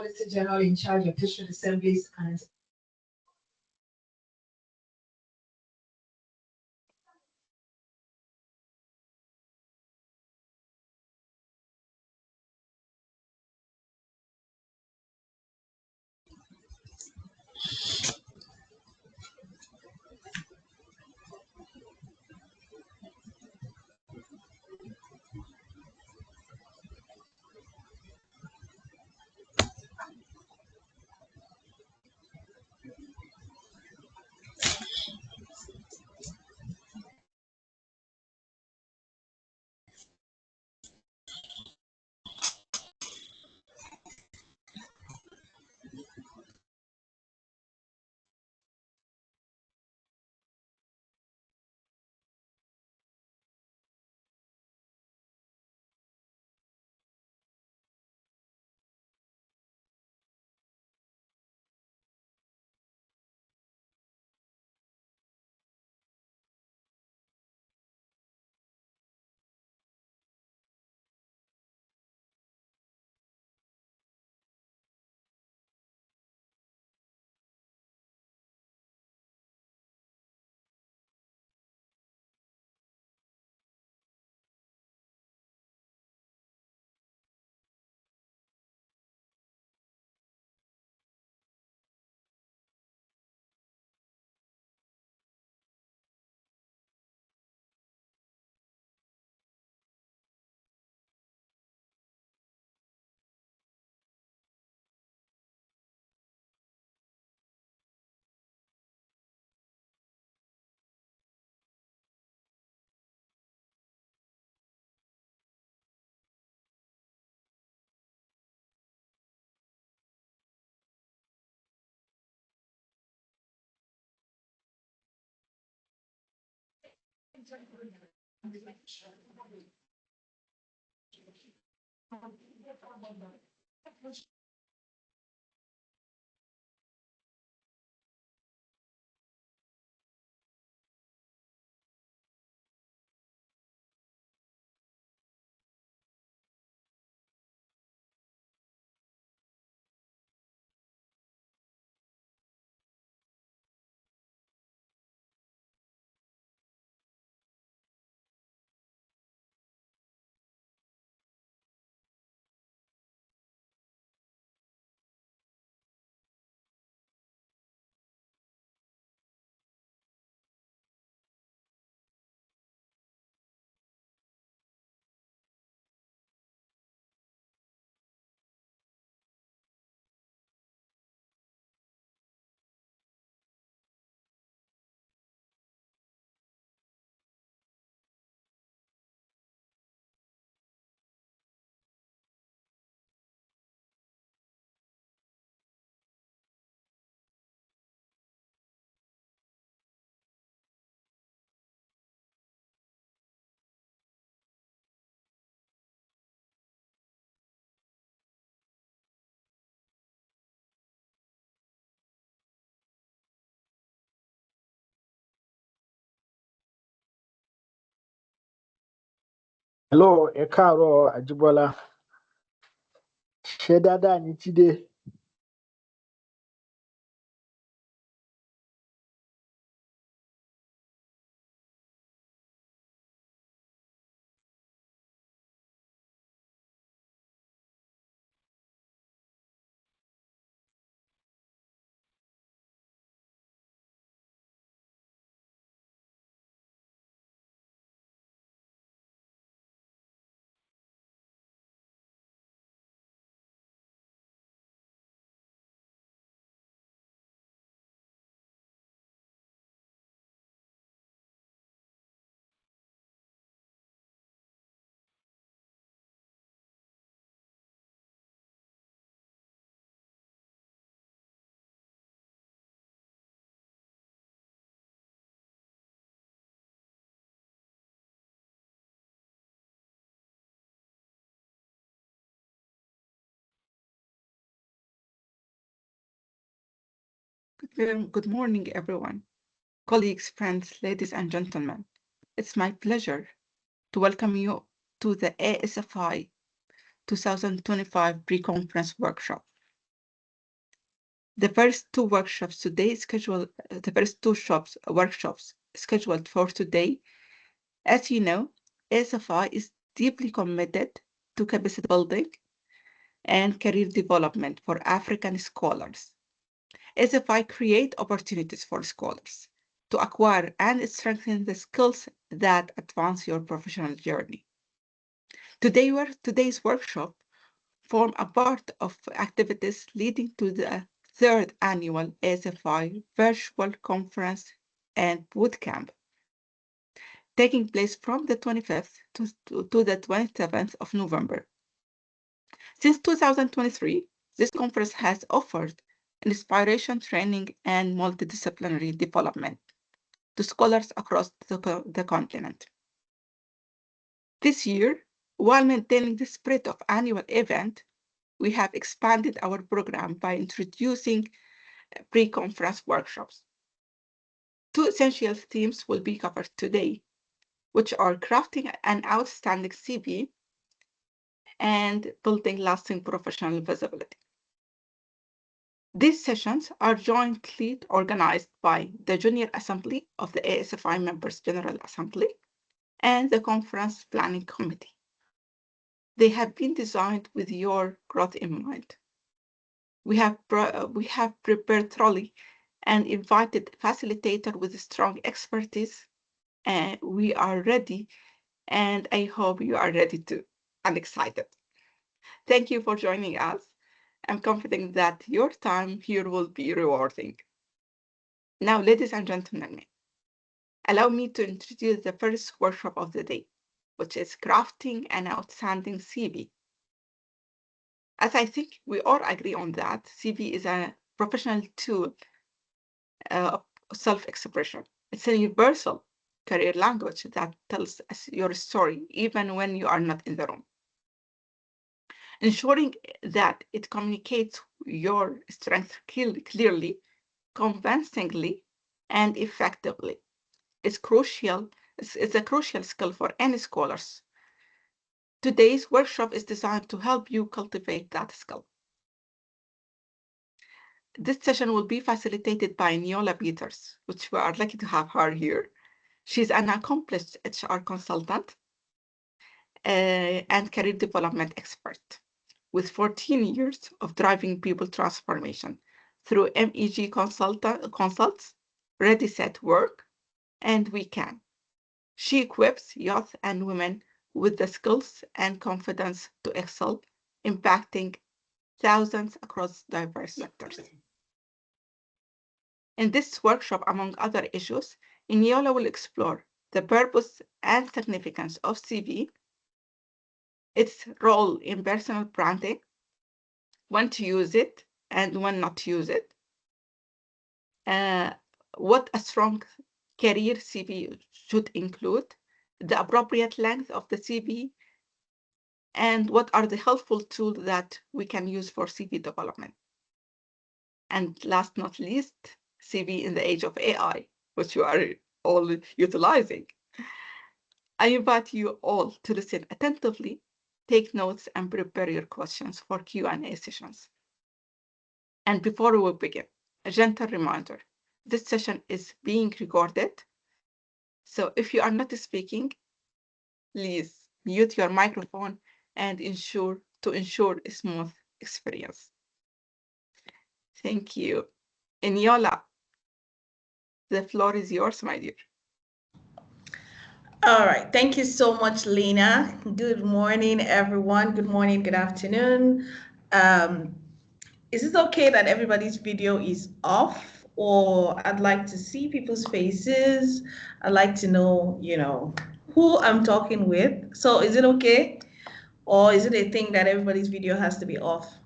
Solicitor General in charge of district assemblies and Hello, Ekaro Ajibola. Shedada Nitide. Good morning, everyone. Colleagues, friends, ladies and gentlemen. It's my pleasure to welcome you to the ASFI 2025 pre-conference workshop. The first two workshops scheduled for today. As you know, ASFI is deeply committed to capacity building and career development for African scholars. ASFI create opportunities for scholars to acquire and strengthen the skills that advance your professional journey. Today's workshop form a part of activities leading to the third annual ASFI virtual conference and bootcamp, taking place from the 25th to the 27th of November. Since 2023, this conference has offered inspiration training and multidisciplinary development to scholars across the continent. This year, while maintaining the spirit of annual event, we have expanded our program by introducing pre-conference workshops. Two essential themes will be covered today, which are crafting an outstanding CV and building lasting professional visibility. These sessions are jointly organized by the Junior Assembly of the ASFI Members General Assembly and the Conference Planning Committee. They have been designed with your growth in mind. We have prepared thoroughly and invited facilitator with strong expertise. And we are ready, and I hope you are ready too and excited. Thank you for joining us. I'm confident that your time here will be rewarding. Now, ladies and gentlemen, allow me to introduce the first workshop of the day, which is crafting an outstanding CV. As I think we all agree on that, CV is a professional tool of self-expression. It's a universal career language that tells us your story, even when you are not in the room. Ensuring that it communicates your strength clearly, convincingly, and effectively is crucial. It's a crucial skill for any scholars. Today's workshop is designed to help you cultivate that skill. This session will be facilitated by Eniola, which we are lucky to have her here. She's an accomplished HR consultant and career development expert with 14 years of driving people transformation through MEG consults, Ready, Set, Work, and We Can. She equips youth and women with the skills and confidence to excel, impacting thousands across diverse sectors. In this workshop, among other issues, Eniola will explore the purpose and significance of CV, its role in personal branding, when to use it and when not to use it, what a strong career CV should include, the appropriate length of the CV, and what are the helpful tools that we can use for CV development. And last not least, CV in the age of AI, which you are all utilizing. I invite you all to listen attentively, take notes, and prepare your questions for Q&A sessions. And before we begin, a gentle reminder, this session is being recorded. So if you are not speaking, please mute your microphone and ensure a smooth experience. Thank you. Eniola, the floor is yours, my dear. All right. Thank you so much, Lena. Good morning, everyone. Good morning, good afternoon. Is it okay that everybody's video is off? Or I'd like to see people's faces. I'd like to know, who I'm talking with. So is it okay? Or is it a thing that everybody's video has to be off?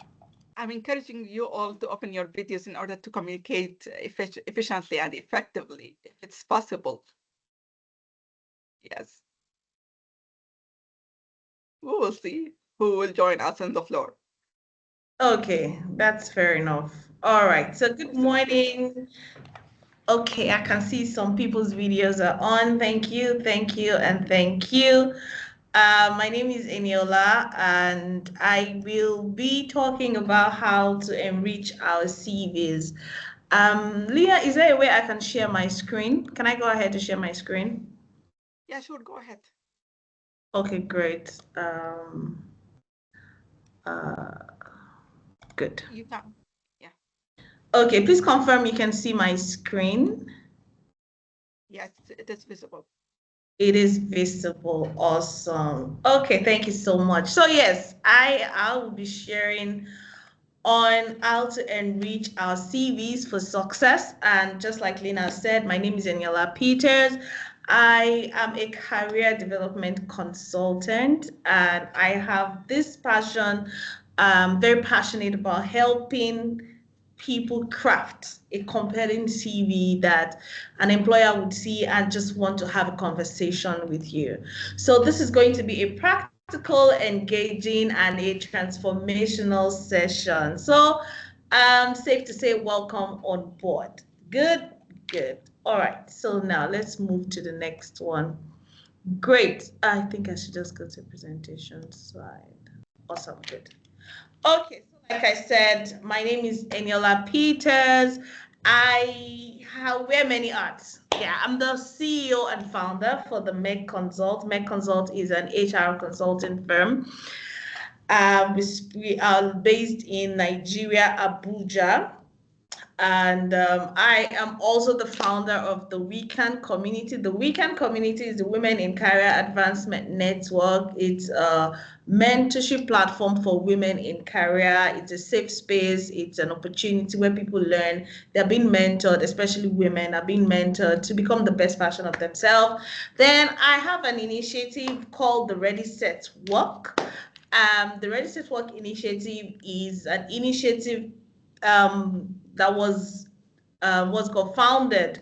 I'm encouraging you all to open your videos in order to communicate efficiently and effectively, if it's possible. Yes. We will see who will join us on the floor. Okay, that's fair enough. All right. So good morning. Okay, I can see some people's videos are on. Thank you, and thank you. My name is Eniola, and I will be talking about how to enrich our CVs. Leah, is there a way I can share my screen? Can I go ahead to share my screen? Yeah, sure, go ahead. Okay, great. Good. You can. Yeah. Okay, please confirm you can see my screen. Yes, it is visible. It is visible. Awesome. Okay, thank you so much. So yes, I will be sharing on how to enrich our CVs for success. And just like Lena said, my name is Eniola Peters. I am a career development consultant, and I have this passion, very passionate about helping people craft a compelling CV that an employer would see and just want to have a conversation with you. So this is going to be a practical, engaging, and a transformational session. So safe to say, welcome on board. Good, good. All right, so now let's move to the next one. Great. I think I should just go to presentation slide. Awesome, good. Okay, so like I said, my name is Eniola Peters. I wear many hats. Yeah, I'm the CEO and founder for the Meg Consult. Meg Consult is an HR consulting firm. We are based in Nigeria, Abuja. And I am also the founder of the Weekend Community. The Weekend Community is the Women in Career Advancement Network. It's a mentorship platform for women in career. It's a safe space. It's an opportunity where people learn. They're being mentored, especially women are being mentored to become the best version of themselves. Then I have an initiative called the Ready Set Work. The Ready Set Work initiative is an initiative that was got founded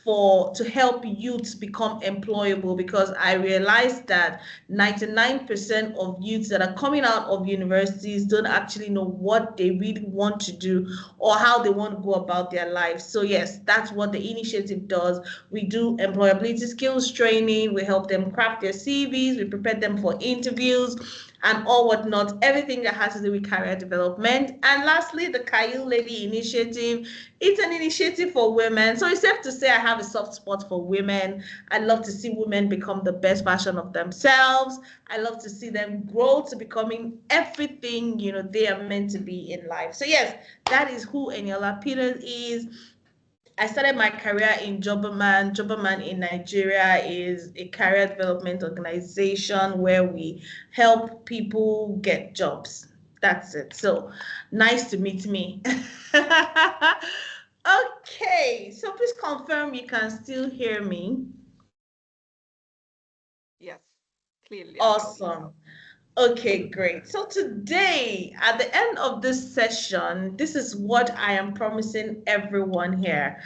to help youths become employable, because I realized that 99% of youths that are coming out of universities don't actually know what they really want to do or how they want to go about their lives. So yes, that's what the initiative does. We do employability skills training, we help them craft their CVs, we prepare them for interviews and all whatnot, everything that has to do with career development. And lastly, the Caillou Lady Initiative. It's an initiative for women. So it's safe to say I have a soft spot for women. I love to see women become the best version of themselves. I love to see them grow to becoming everything, they are meant to be in life. So yes, that is who Eniola Peters is. I started my career in Jobberman. Jobberman in Nigeria is a career development organization where we help people get jobs. That's it. So nice to meet me. Okay, so please confirm you can still hear me. Yes, clearly. Awesome. Okay, great. So today, at the end of this session, this is what I am promising everyone here.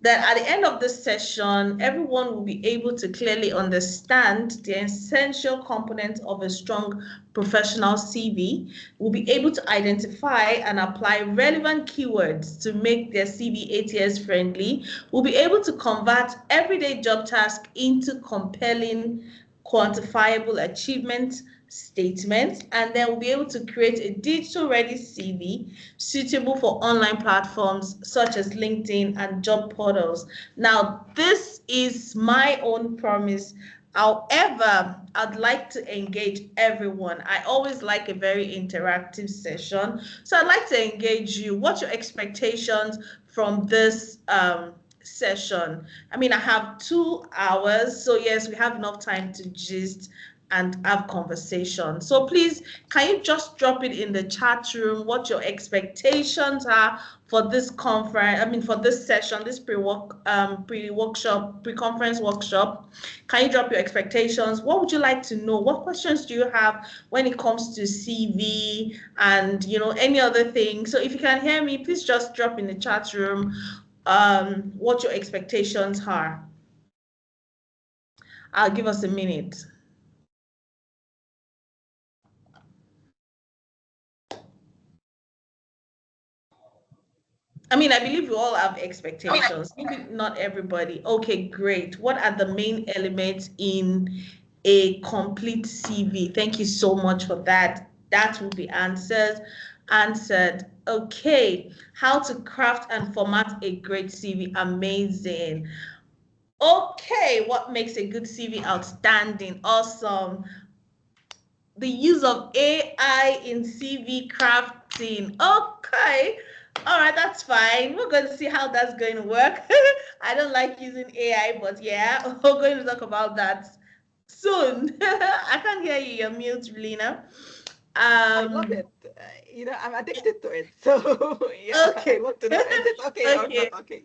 That at the end of this session, everyone will be able to clearly understand the essential components of a strong professional CV, will be able to identify and apply relevant keywords to make their CV ATS friendly, will be able to convert everyday job tasks into compelling, quantifiable achievements statements, and then we'll be able to create a digital ready CV suitable for online platforms such as LinkedIn and job portals. Now, this is my own promise. However, I'd like to engage everyone. I always like a very interactive session. So I'd like to engage you. What's your expectations from this session? I mean, I have 2 hours. So yes, we have enough time to gist and have conversation. So please, can you just drop it in the chat room what your expectations are for this conference, for this session, this pre-conference workshop. Can you drop your expectations? What would you like to know? What questions do you have when it comes to CV and any other thing? So if you can hear me, please just drop in the chat room what your expectations are. I'll give us a minute. I believe we all have expectations. Maybe not everybody. Okay, great. What are the main elements in a complete CV? Thank you so much for that. That will be answered. Okay. How to craft and format a great CV? Amazing. Okay. What makes a good CV? Outstanding. Awesome. The use of AI in CV crafting. Okay. All right, that's fine. We're going to see how that's going to work. I don't like using AI, but yeah, we're going to talk about that soon. I can't hear you. You're mute, Lena. I love it. I'm addicted to it. So yeah, Okay. I want to know, is it okay or Okay. not okay?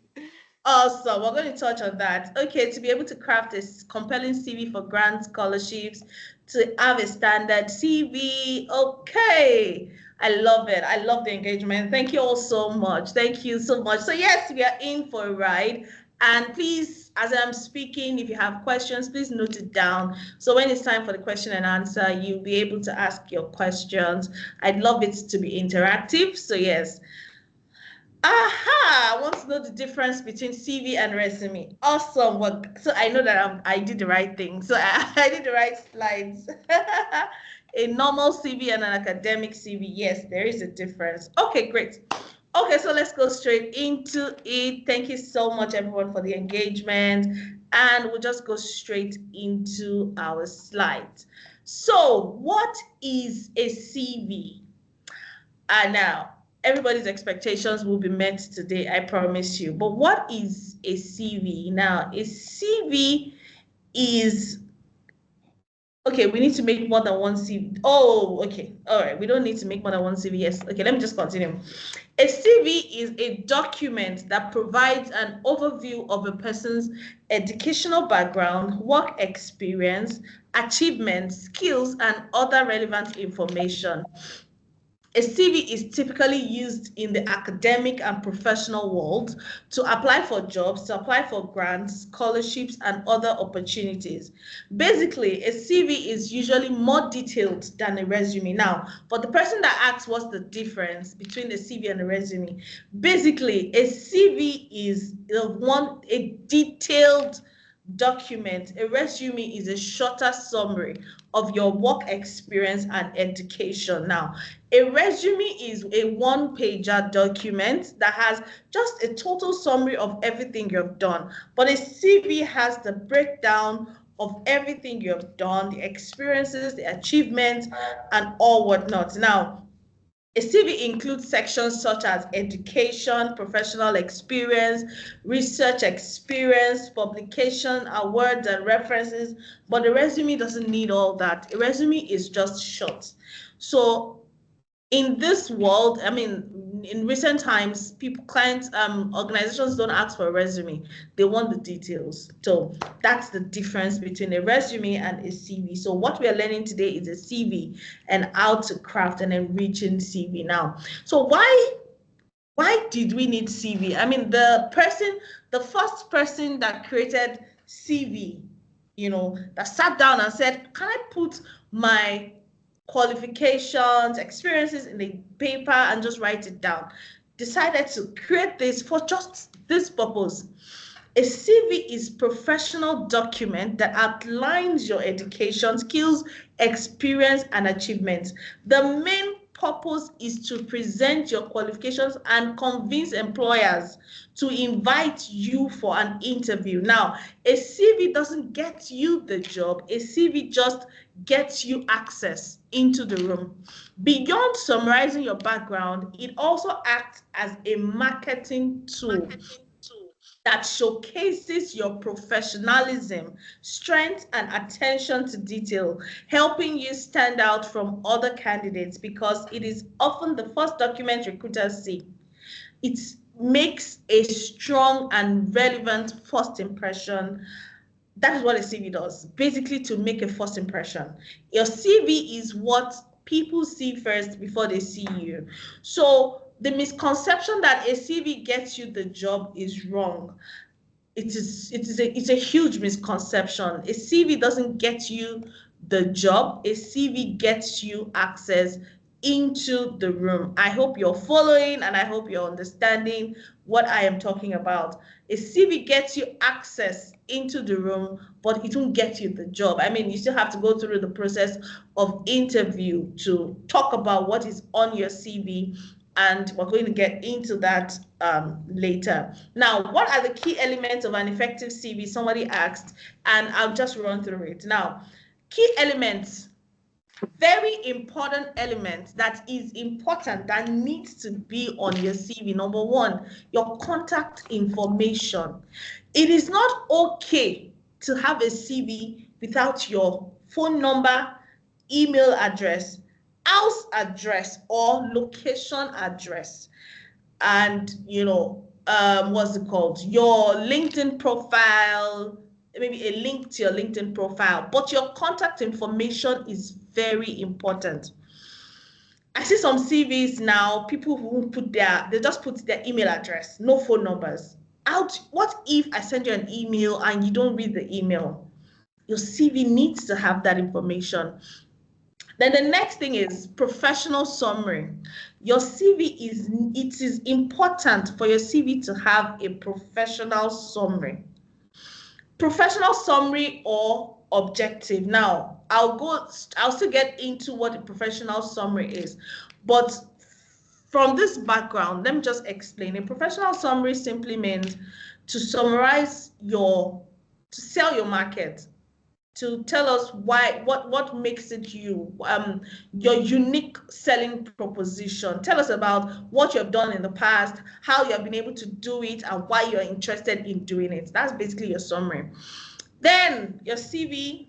Awesome. We're going to touch on that. Okay, to be able to craft a compelling CV for grants, scholarships, to have a standard CV. Okay. I love it. I love the engagement. Thank you all so much. Thank you so much. So yes, we are in for a ride. And please, as I'm speaking, if you have questions, please note it down. So when it's time for the question and answer, you'll be able to ask your questions. I'd love it to be interactive. So yes. Aha! I want to know the difference between CV and resume. Awesome work. So I know that I did the right thing. So I did the right slides. A normal CV and an academic CV. Yes, there is a difference. Okay, great. Okay, so let's go straight into it. Thank you so much, everyone, for the engagement. And we'll just go straight into our slides. So what is a CV? Now, everybody's expectations will be met today, I promise you. But what is a CV? Now, a CV is, okay, we need to make more than one CV. Oh, okay. All right. We don't need to make more than one CV. Yes. Okay, let me just continue. A CV is a document that provides an overview of a person's educational background, work experience, achievements, skills, and other relevant information. A CV is typically used in the academic and professional world to apply for jobs, to apply for grants, scholarships, and other opportunities. Basically, a CV is usually more detailed than a resume. Now, for the person that asks what's the difference between a CV and a resume, basically, a CV is a detailed document. A resume is a shorter summary of your work experience and education. Now, a resume is a one-pager document that has just a total summary of everything you've done, but a CV has the breakdown of everything you've done, the experiences, the achievements, and all whatnot. Now, a CV includes sections such as education, professional experience, research experience, publication, awards, and references, but a resume doesn't need all that. A resume is just short. So in this world, I mean, in recent times, clients, organizations don't ask for a resume. They want the details. So that's the difference between a resume and a CV. So what we are learning today is a CV and how to craft an enriching CV now. So why did we need CV? I mean, the first person that created CV, that sat down and said, can I put my qualifications, experiences in a paper and just write it down, decided to create this for just this purpose. A CV is professional document that outlines your education, skills, experience, and achievements. The main purpose is to present your qualifications and convince employers to invite you for an interview. Now, a CV doesn't get you the job. A CV just gets you access into the room. Beyond summarizing your background, it also acts as a marketing tool that showcases your professionalism, strength, and attention to detail, helping you stand out from other candidates because it is often the first document recruiters see. It makes a strong and relevant first impression. That is what a CV does, basically to make a first impression. Your CV is what people see first before they see you. So the misconception that a CV gets you the job is wrong. It's a huge misconception. A CV doesn't get you the job. A CV gets you access into the room. I hope you're following and I hope you're understanding what I am talking about. A CV gets you access into the room, but it won't get you the job. I mean, you still have to go through the process of interview to talk about what is on your CV, and we're going to get into that later. Now, what are the key elements of an effective CV? Somebody asked, and I'll just run through it. Now, key elements, very important element that is important that needs to be on your CV. Number one, your contact information. It is not okay to have a CV without your phone number, email address, house address, or location address. And what's it called? Your LinkedIn profile, maybe a link to your LinkedIn profile, but your contact information is very important. I see some CVs now, people who they just put their email address, no phone numbers. What if I send you an email and you don't read the email? Your CV needs to have that information. Then the next thing is professional summary. Your CV it is important for your CV to have a professional summary. Professional summary or objective. Now, I'll still get into what a professional summary is, but from this background, let me just explain. A professional summary simply means to summarize to sell your market, to tell us what makes it you, your unique selling proposition. Tell us about what you have done in the past, how you have been able to do it, and why you're interested in doing it. That's basically your summary. Then your CV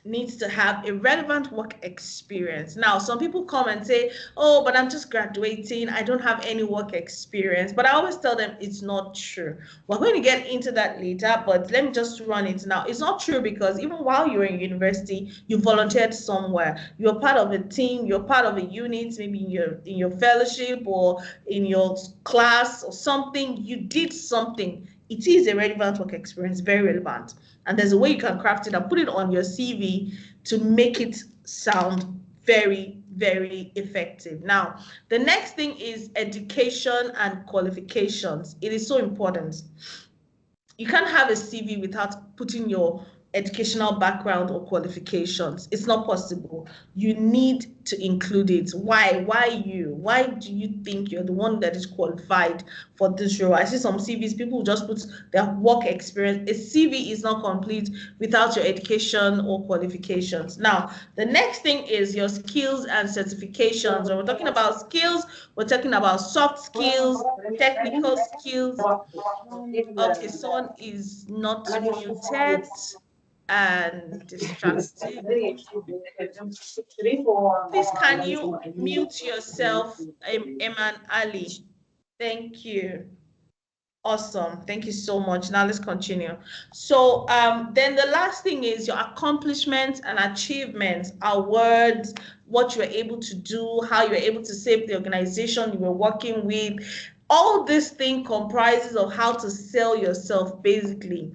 needs to have a relevant work experience. Now, some people come and say, oh, but I'm just graduating, I don't have any work experience. But I always tell them it's not true. We're going to get into that later, but let me just run it now. It's not true, because even while you're in university, you volunteered somewhere. You're part of a team, you're part of a unit, maybe in your fellowship or in your class or something. You did something. It is a relevant work experience, very relevant. And there's a way you can craft it and put it on your CV to make it sound very, very effective. Now, the next thing is education and qualifications. It is so important. You can't have a CV without putting your educational background or qualifications. It's not possible. You need to include it. Why? Why you? Why do you think you're the one that is qualified for this role? I see some CVs, people just put their work experience. A CV is not complete without your education or qualifications. Now, the next thing is your skills and certifications. When we're talking about skills, we're talking about soft skills, technical skills. Okay, someone is not muted and distracted. Please, can you mute yourself, Eman Ali? Thank you. Awesome. Thank you so much. Now let's continue. So then the last thing is your accomplishments and achievements, awards, what you were able to do, how you were able to save the organization you were working with. All this thing comprises of how to sell yourself, basically,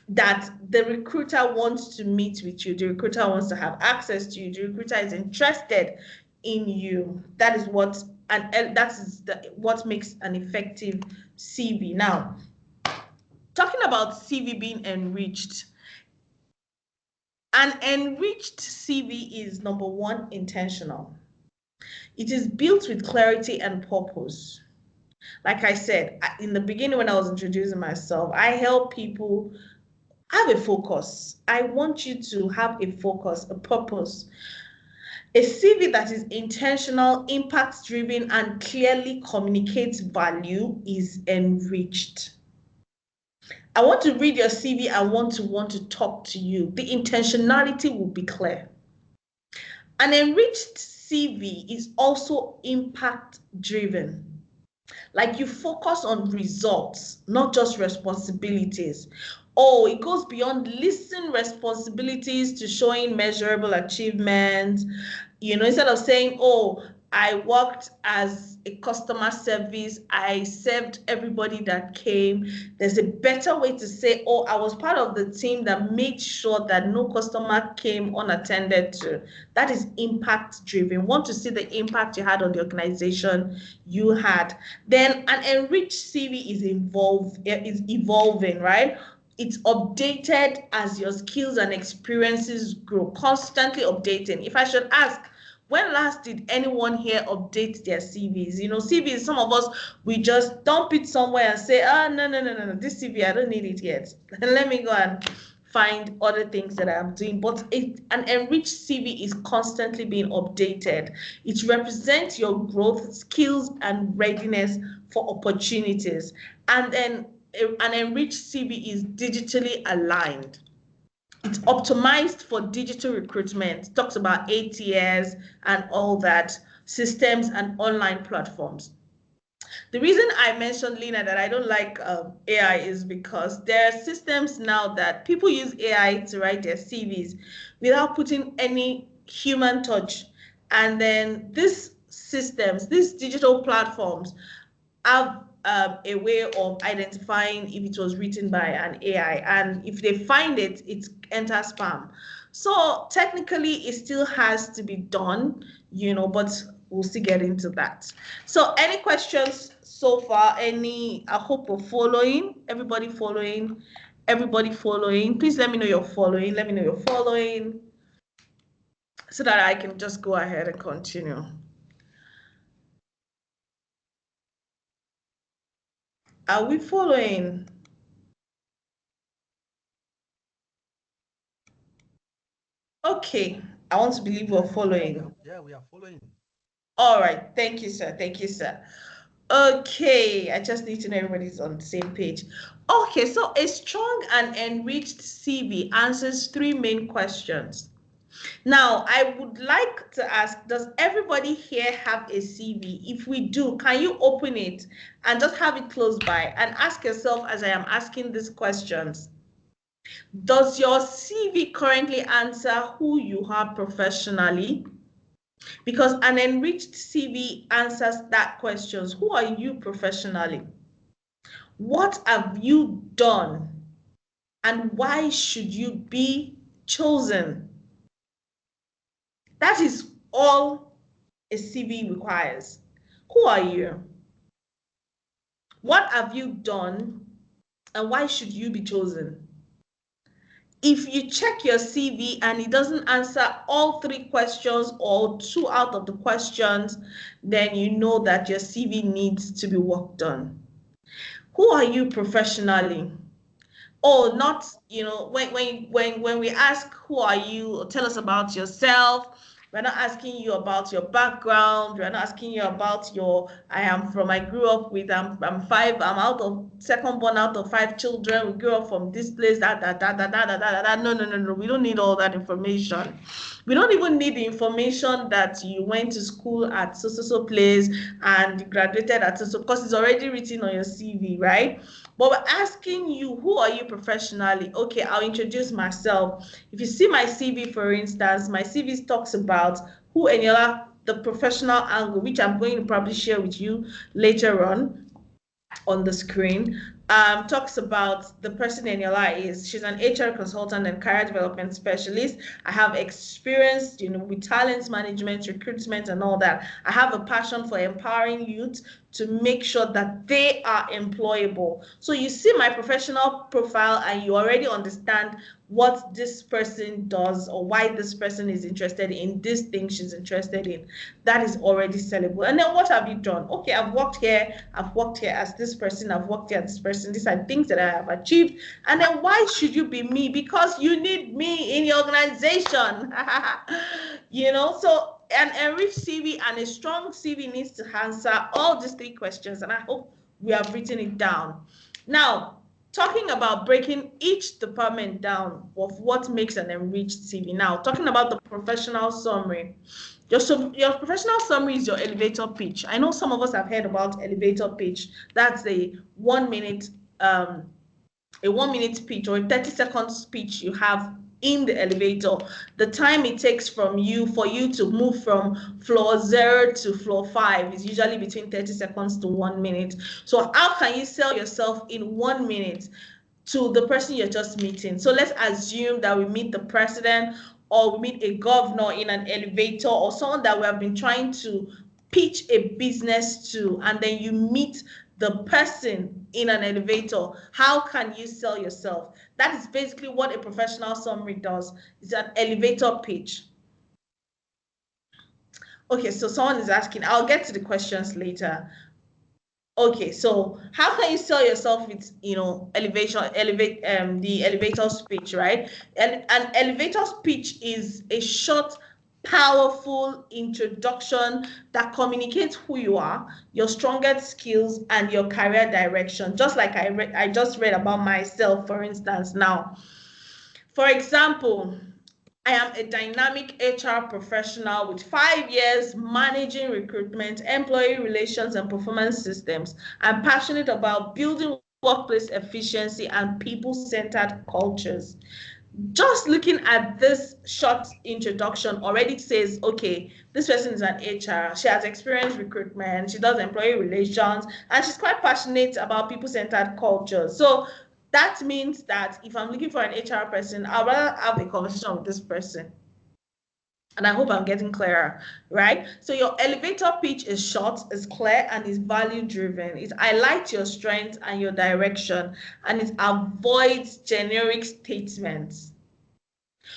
that the recruiter wants to meet with you. The recruiter wants to have access to you. The recruiter is interested in you. That is what, and that is what makes an effective CV. Now, talking about CV being enriched, an enriched CV is, number one, intentional. It is built with clarity and purpose. Like I said in the beginning when I was introducing myself, I help people have a focus. I want you to have a focus, a purpose. A CV that is intentional, impact-driven, and clearly communicates value is enriched. I want to read your CV. I want to talk to you. The intentionality will be clear. An enriched CV is also impact-driven. Like, you focus on results, not just responsibilities. Oh, it goes beyond listing responsibilities to showing measurable achievements. Instead of saying, oh, I worked as a customer service. I served everybody that came. There's a better way to say, oh, I was part of the team that made sure that no customer came unattended to. That is impact driven. Want to see the impact you had on the organization you had. Then an enriched CV is evolving, right? It's updated as your skills and experiences grow, constantly updating. If I should ask, when last did anyone here update their CVs? You know, CVs, some of us, we just dump it somewhere and say, no, this CV, I don't need it yet. Let me go and find other things that I'm doing. But an enriched CV is constantly being updated. It represents your growth, skills, and readiness for opportunities. And then an enriched CV is digitally aligned. It's optimized for digital recruitment. It talks about ATS and all that, systems and online platforms. The reason I mentioned, Lena, that I don't like AI is because there are systems now that people use AI to write their CVs without putting any human touch. And then these systems, these digital platforms have a way of identifying if it was written by an AI. And if they find it, it enters spam. So technically, it still has to be done, you know, but we'll still get into that. So any questions so far? I hope we're following. Everybody following? Everybody following? Please let me know you're following. Let me know you're following so that I can just go ahead and continue. Are we following? Okay, I want to believe we're following. Yeah, we are following. All right, thank you, sir. Thank you, sir. Okay, I just need to know everybody's on the same page. Okay, so a strong and enriched CV answers 3 main questions. Now, I would like to ask, does everybody here have a CV? If we do, can you open it and just have it close by and ask yourself as I am asking these questions? Does your CV currently answer who you are professionally? Because an enriched CV answers that question. Who are you professionally? What have you done? And why should you be chosen? That is all a CV requires. Who are you? What have you done? And why should you be chosen? If you check your CV and it doesn't answer all 3 questions or 2 out of the questions, then you know that your CV needs to be worked on. Who are you professionally? Oh, not, you know, when we ask who are you, tell us about yourself, we're not asking you about your background, we're not asking you about I grew up with, I'm second born out of 5 children, we grew up from this place, no, we don't need all that information. We don't even need the information that you went to school at so place and graduated at so, because it's already written on your CV, right? But we're asking you, who are you professionally? Okay, I'll introduce myself. If you see my CV, for instance, my CV talks about who Eniola, the professional angle, which I'm going to probably share with you later on the screen, talks about the person Eniola is. She's an HR consultant and career development specialist. I have experience, you know, with talent management, recruitment, and all that. I have a passion for empowering youth to make sure that they are employable. So you see my professional profile and you already understand what this person does or why this person is interested in this thing she's interested in. That is already sellable. And then what have you done? Okay, I've worked here as this person, I've worked here as this person. These are things that I have achieved. And then why should you be me? Because you need me in your organization. You know, so an enriched CV and a strong CV needs to answer all these 3 questions, and I hope we have written it down. Now, talking about breaking each department down of what makes an enriched CV. Now, talking about the professional summary. Your professional summary is your elevator pitch. I know some of us have heard about elevator pitch. That's a 1 minute pitch or a 30-second speech you have in the elevator, the time it takes for you to move from floor 0 to floor 5 is usually between 30 seconds to 1 minute. So how can you sell yourself in 1 minute to the person you're just meeting? So let's assume that we meet the president or we meet a governor in an elevator, or someone that we have been trying to pitch a business to, and then you meet the person in an elevator. How can you sell yourself? That is basically what a professional summary does. It's an elevator pitch. Okay, so someone is asking, I'll get to the questions later. Okay, so how can you sell yourself with, the elevator speech, right? And an elevator speech is a short, powerful introduction that communicates who you are, your strongest skills, and your career direction. Just like I just read about myself, for instance. Now, for example, I am a dynamic HR professional with 5 years managing recruitment, employee relations, and performance systems. I'm passionate about building workplace efficiency and people-centered cultures. Just looking at this short introduction already says, okay, this person is an HR, she has experienced recruitment, she does employee relations, and she's quite passionate about people-centered culture. So that means that if I'm looking for an HR person, I'd rather have a conversation with this person. And I hope I'm getting clearer, right? So your elevator pitch is short, is clear, and is value-driven. It highlights your strengths and your direction, and it avoids generic statements.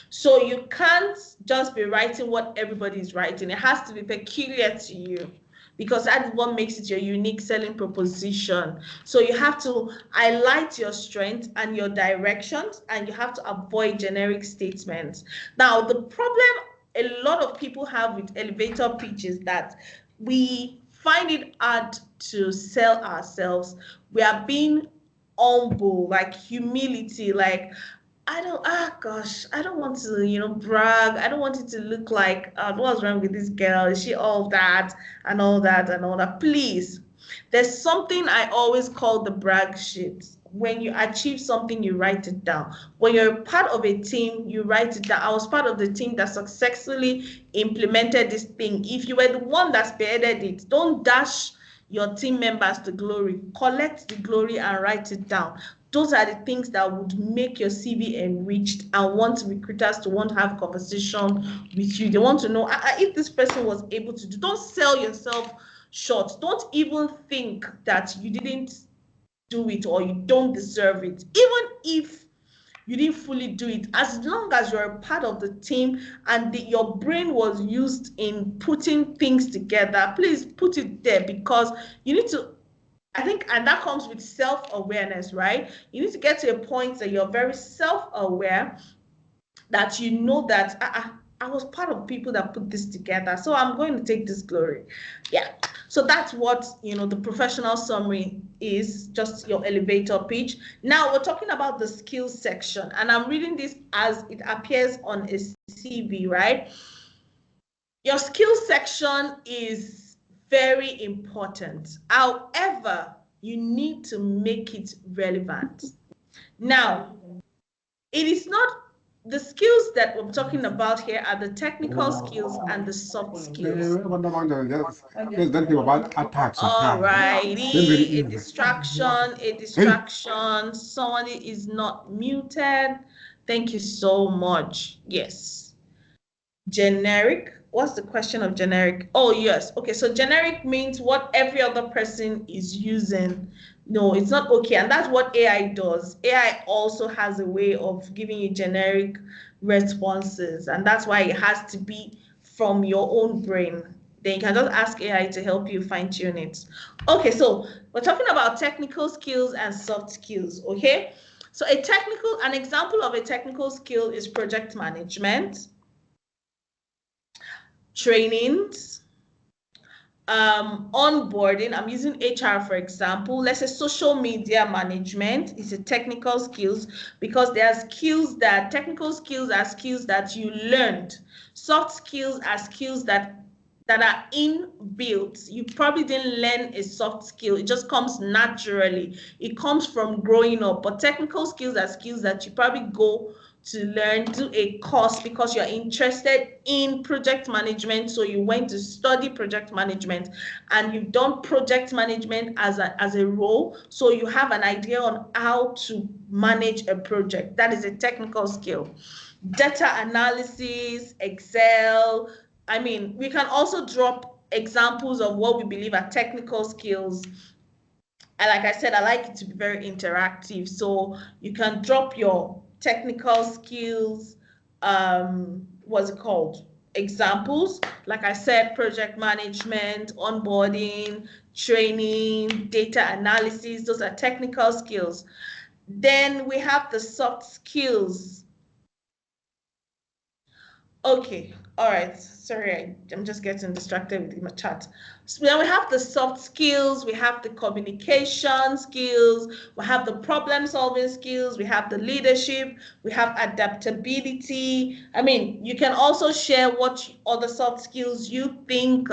So you can't just be writing what everybody's writing. It has to be peculiar to you, because that is what makes it your unique selling proposition. So you have to highlight your strengths and your directions, and you have to avoid generic statements. Now, the problem a lot of people have with elevator pitches that we find it hard to sell ourselves. We are being humble, like humility, like I don't want to, brag. I don't want it to look like, what's wrong with this girl? Is she all that and all that and all that? Please, there's something I always call the brag sheet. When you achieve something, you write it down. When you're part of a team, you write it down. I was part of the team that successfully implemented this thing. If you were the one that spearheaded it, don't dash your team members the glory. Collect the glory and write it down. Those are the things that would make your CV enriched and want recruiters to want to have conversation with you. They want to know if this person was able to do. Don't sell yourself short. Don't even think that you didn't do it or you don't deserve it. Even if you didn't fully do it, as long as you're a part of the team and your brain was used in putting things together, please put it there, because you need to, I think, and that comes with self-awareness, right? You need to get to a point that you're very self-aware, that you know that I was part of people that put this together, so I'm going to take this glory. Yeah, so that's what, the professional summary is, just your elevator pitch. Now we're talking about the skills section, and I'm reading this as it appears on a CV, right? Your skills section is very important. However, you need to make it relevant. Now, it is not, the skills that we're talking about here are the technical skills and the soft skills. Alrighty, a distraction, somebody is not muted. Thank you so much. Yes. Generic. What's the question of generic? Oh, yes. Okay, so generic means what every other person is using. No, it's not okay. And that's what AI does. AI also has a way of giving you generic responses. And that's why it has to be from your own brain. Then you can just ask AI to help you fine tune it. Okay, so we're talking about technical skills and soft skills, okay? So an example of a technical skill is project management, trainings, onboarding. I'm using HR for example. Let's say social media management is a technical skills, because there are skills that, technical skills are skills that you learned. Soft skills are skills that are inbuilt. You probably didn't learn a soft skill. It just comes naturally. It comes from growing up. But technical skills are skills that you probably go to learn, do a course because you're interested in project management. So you went to study project management and you've done project management as a role. So you have an idea on how to manage a project. That is a technical skill. Data analysis, Excel. I mean, we can also drop examples of what we believe are technical skills. And like I said, I like it to be very interactive. So you can drop your technical skills, what's it called? Examples. Like I said, project management, onboarding, training, data analysis. Those are technical skills. Then we have the soft skills. Okay, all right. Sorry, I'm just getting distracted with my chat. So then we have the soft skills, we have the communication skills, we have the problem solving skills, we have the leadership, we have adaptability. I mean, you can also share what other soft skills you think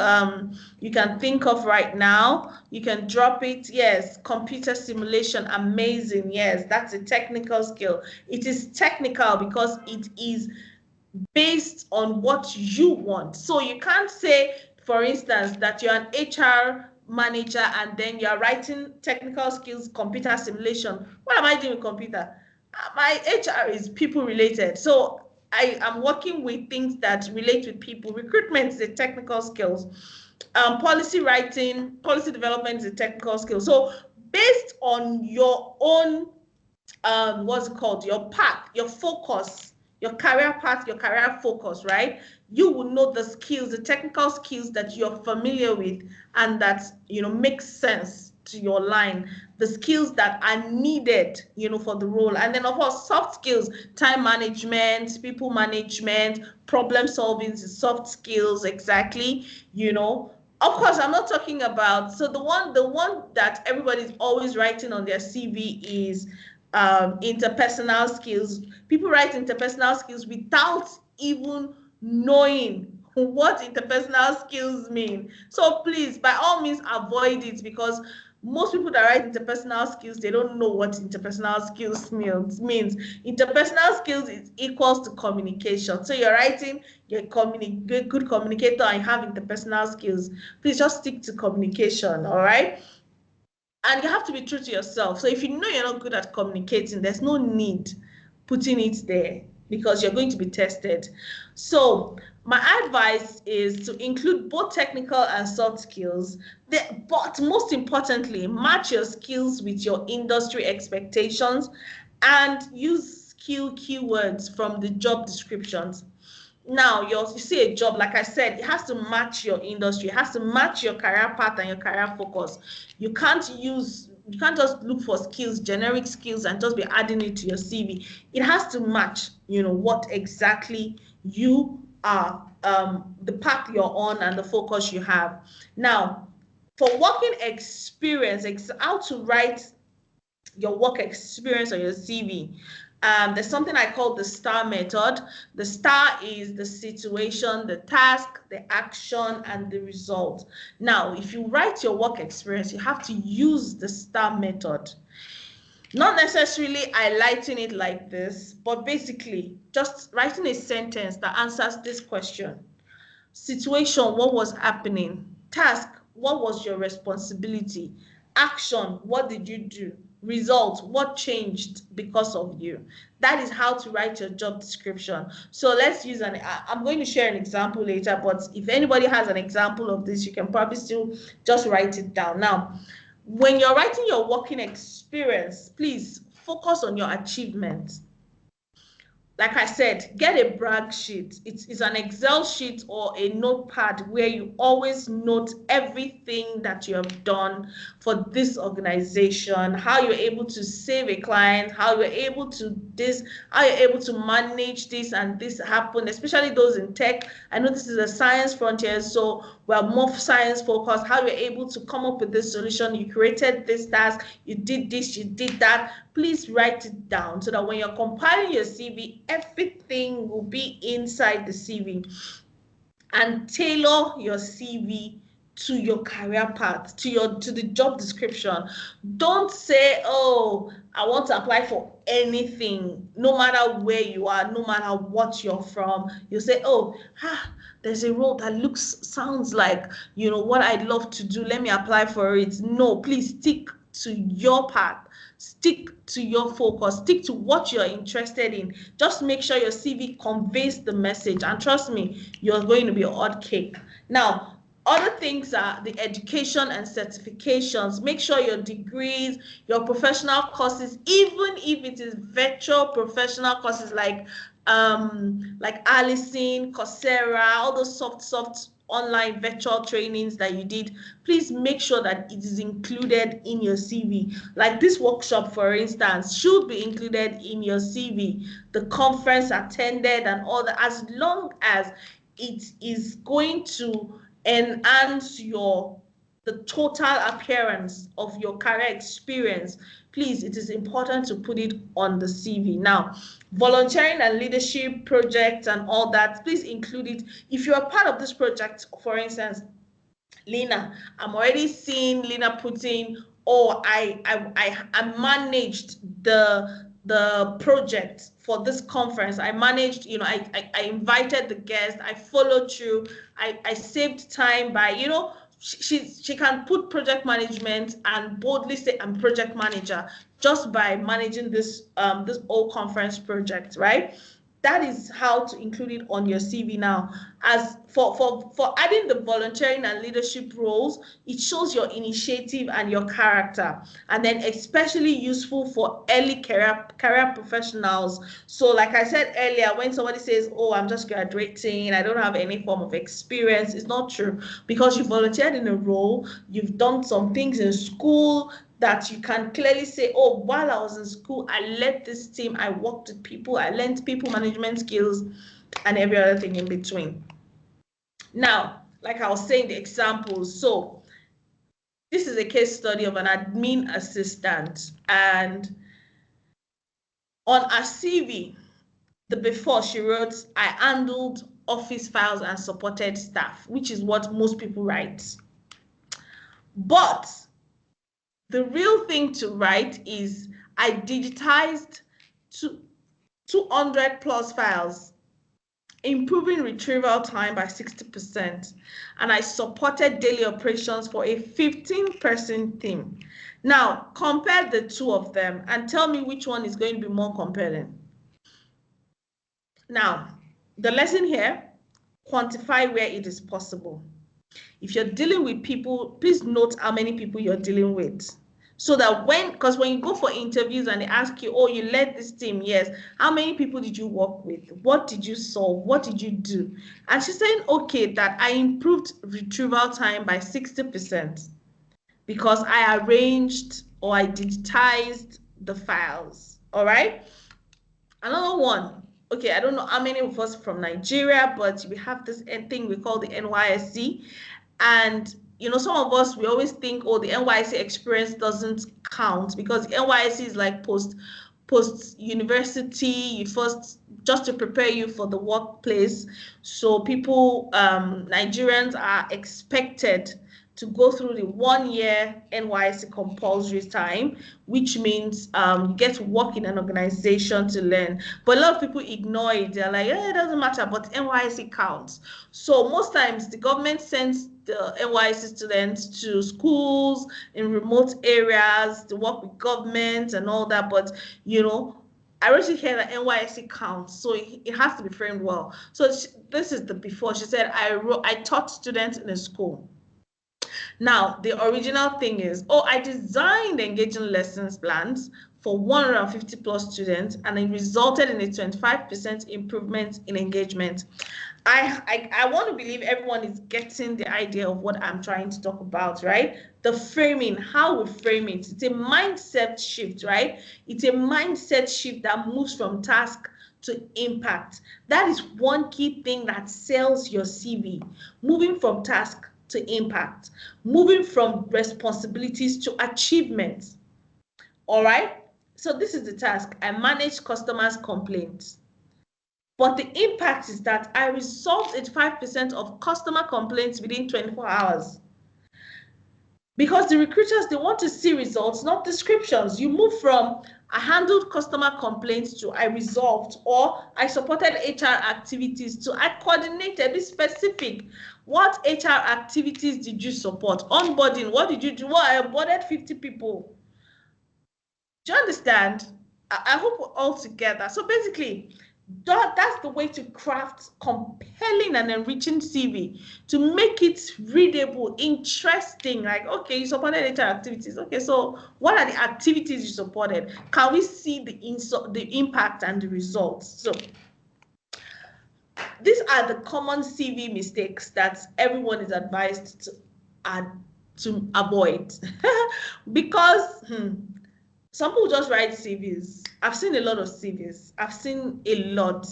you can think of right now. You can drop it. Yes, computer simulation, amazing. Yes, that's a technical skill. It is technical because it is based on what you want. So you can't say, for instance, that you're an HR manager and then you're writing technical skills, computer simulation. What am I doing with computer? My HR is people related. So I am working with things that relate with people. Recruitment is a technical skills. Policy writing, policy development is a technical skill. So based on your own, what's it called, your path, your focus, your career path, your career focus, right? You will know the skills, the technical skills that you're familiar with and that, make sense to your line, the skills that are needed, for the role. And then of course, soft skills, time management, people management, problem solving is soft skills, exactly, Of course, I'm not talking about, so the one that everybody's always writing on their CV is interpersonal skills. People write interpersonal skills without even knowing what interpersonal skills mean. So please, by all means, avoid it, because most people that write interpersonal skills, they don't know what interpersonal skills means. Interpersonal skills is equals to communication. So you're writing, you're a good communicator and you have interpersonal skills. Please just stick to communication, all right? And you have to be true to yourself. So if you know you're not good at communicating, there's no need putting it there because you're going to be tested. So my advice is to include both technical and soft skills, but most importantly, match your skills with your industry expectations and use skill keywords from the job descriptions. Now, you see a job, like I said, it has to match your industry. It has to match your career path and your career focus. You can't just look for skills, generic skills, and just be adding it to your CV. It has to match, what exactly you are, the path you're on and the focus you have. Now, for working experience, how to write your work experience on your CV. There's something I call the STAR method. The STAR is the situation, the task, the action, and the result. Now, if you write your work experience, you have to use the STAR method. Not necessarily highlighting it like this, but basically just writing a sentence that answers this question. Situation, what was happening? Task, what was your responsibility? Action, what did you do? Result, what changed because of you? That is how to write your job description. So let's use I'm going to share an example later, but if anybody has an example of this, you can probably still just write it down. Now, when you're writing your working experience, please focus on your achievements. Like I said, get a brag sheet. It's an Excel sheet or a notepad where you always note everything that you have done for this organization, how you're able to save a client, how you're able to manage this and this happened, especially those in tech. I know this is a science frontier, so we're more science focused, how you're able to come up with this solution. You created this task, you did this, you did that. Please write it down so that when you're compiling your CV, everything will be inside the CV. And tailor your CV to your career path, to the job description. Don't say, oh, I want to apply for anything, no matter where you are, no matter what you're from. You say, oh, there's a role that sounds like, what I'd love to do. Let me apply for it. No, please stick to your path. Stick to your focus. Stick to what you're interested in. Just make sure your CV conveys the message. And trust me, you're going to be odd cake. Now, other things are the education and certifications. Make sure your degrees, your professional courses, even if it is virtual professional courses like Allison, Coursera, all those soft online virtual trainings that you did, please make sure that it is included in your CV. Like this workshop, for instance, should be included in your CV. The conference attended and all that, as long as it is going to enhance the total appearance of your career experience. Please, it is important to put it on the CV. Now, volunteering and leadership projects and all that, please include it. If you're a part of this project, for instance, Lena, I'm already seeing Lena putting, oh, I managed the project for this conference. I managed, I invited the guests, I followed through, I saved time by, she can put project management and boldly say I'm project manager just by managing this whole conference project, right? That is how to include it on your CV. Now, as for adding the volunteering and leadership roles, it shows your initiative and your character, and then especially useful for early career professionals. So like I said earlier, when somebody says, oh, I'm just graduating, I don't have any form of experience, it's not true, because you volunteered in a role, you've done some things in school that you can clearly say, oh, while I was in school, I led this team, I worked with people, I learned people management skills, and every other thing in between. Now, like I was saying, the examples. So this is a case study of an admin assistant, and on her CV, the before she wrote, I handled office files and supported staff, which is what most people write. But the real thing to write is, I digitized 200 plus files, improving retrieval time by 60%, and I supported daily operations for a 15-person team. Now, compare the two of them and tell me which one is going to be more compelling. Now, the lesson here, quantify where it is possible. If you're dealing with people, please note how many people you're dealing with. So that because when you go for interviews and they ask you, oh, you led this team, yes, how many people did you work with? What did you solve? What did you do? And she's saying, okay, that I improved retrieval time by 60% because I arranged or I digitized the files. All right. Another one. Okay, I don't know how many of us from Nigeria, but we have this thing we call the NYSC. And some of us, we always think, oh, the NYSC experience doesn't count because NYSC is like post university, just to prepare you for the workplace. So people, Nigerians are expected to go through the 1 year NYSC compulsory time, which means you get to work in an organization to learn. But a lot of people ignore it. They're like, it doesn't matter, but NYSC counts. So most times the government sends the NYSC students to schools in remote areas to work with government and all that. But, I already hear that NYSC counts, so it has to be framed well. So this is the before. She said, I taught students in a school. Now, the original thing is, I designed engaging lessons plans for 150 plus students, and it resulted in a 25% improvement in engagement. I want to believe everyone is getting the idea of what I'm trying to talk about, right? The framing, how we frame it. It's a mindset shift, right? It's a mindset shift that moves from task to impact. That is one key thing that sells your CV. Moving from task to impact, moving from responsibilities to achievements. All right. So this is the task. I manage customers' complaints. But the impact is that I resolved 85% of customer complaints within 24 hours. Because the recruiters, they want to see results, not descriptions. You move from I handled customer complaints to I resolved, or I supported HR activities to I coordinated. Be specific. What HR activities did you support? Onboarding, what did you do? Well, I onboarded 50 people. Do you understand? I hope we're all together. So basically, that's the way to craft compelling and enriching CV, to make it readable, interesting. Like, okay, you supported HR activities. Okay, so what are the activities you supported? Can we see the impact and the results? So these are the common CV mistakes that everyone is advised to avoid. Because some people just write CVs. I've seen a lot of CVs. I've seen a lot.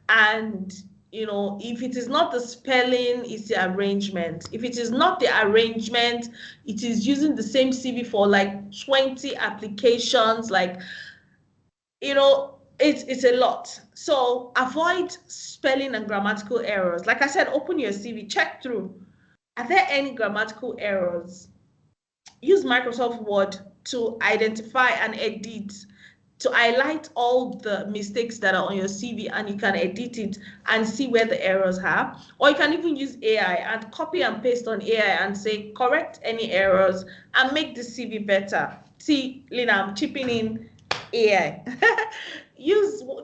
And, you know, if it is not the spelling, it's the arrangement. If it is not the arrangement, it is using the same CV for like 20 applications. Like, you know, it's a lot. So avoid spelling and grammatical errors. Like I said, open your CV, check through. Are there any grammatical errors? Use Microsoft Word to identify and edit, to highlight all the mistakes that are on your CV, and you can edit it and see where the errors are. Or you can even use AI and copy and paste on AI and say, correct any errors and make the CV better. See, Lina, I'm chipping in AI.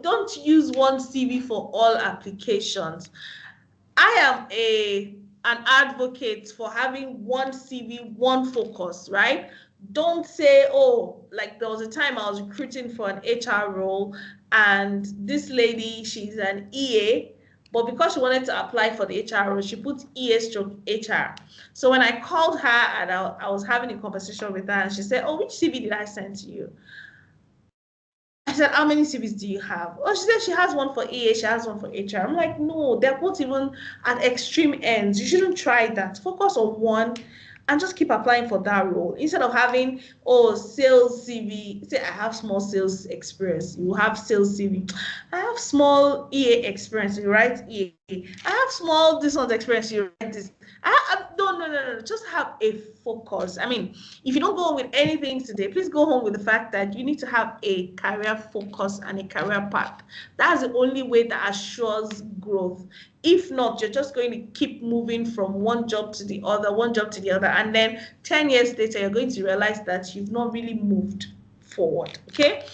Don't use one CV for all applications. I am an advocate for having one CV, one focus, right? Don't say, oh, like there was a time I was recruiting for an HR role, and this lady, she's an EA, but because she wanted to apply for the HR role, she put EA/HR. So when I called her and I was having a conversation with her, and she said, oh, which CV did I send to you? I said, how many CVs do you have? Oh, she said she has one for EA, she has one for HR. I'm like, no, they're both even at extreme ends. You shouldn't try that. Focus on one and just keep applying for that role. Instead of having, oh, sales CV, say I have small sales experience, you have sales CV. I have small EA experience, you write EA. I have small this one's experience, you write this. No. Just have a focus. I mean, if you don't go home with anything today, please go home with the fact that you need to have a career focus and a career path. That's the only way that assures growth. If not, you're just going to keep moving from one job to the other, and then 10 years later, you're going to realize that you've not really moved forward, okay?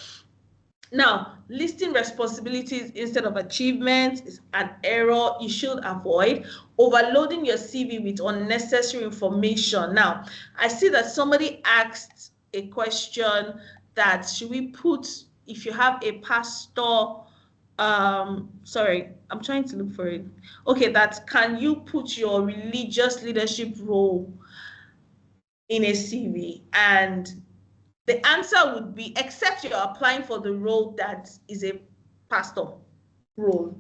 Now, listing responsibilities instead of achievements is an error you should avoid. Overloading your CV with unnecessary information. Now, I see that somebody asked a question that should we put, if you have a pastor, sorry, I'm trying to look for it. Okay, that can you put your religious leadership role in a CV? And the answer would be, except you're applying for the role that is a pastor role.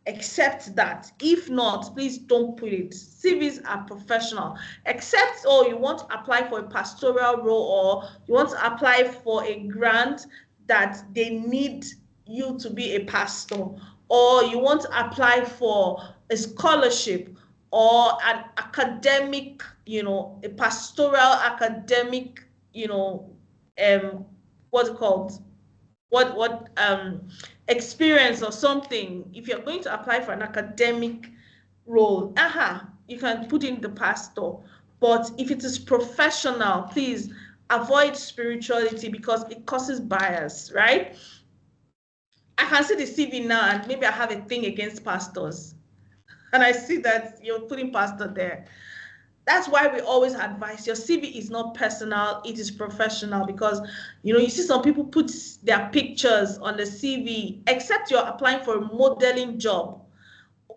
Except that. If not, please don't put it. CVs are professional. Except, oh, you want to apply for a pastoral role, or you want to apply for a grant that they need you to be a pastor, or you want to apply for a scholarship or an academic, you know, a pastoral academic, you know, what's it called? What experience or something. If you're going to apply for an academic role, you can put in the pastor. But if it is professional, please avoid spirituality because it causes bias, right? I can see the CV now and maybe I have a thing against pastors. And I see that you're putting pastor there. That's why we always advise your CV is not personal, it is professional, because you see some people put their pictures on the CV, except you're applying for a modeling job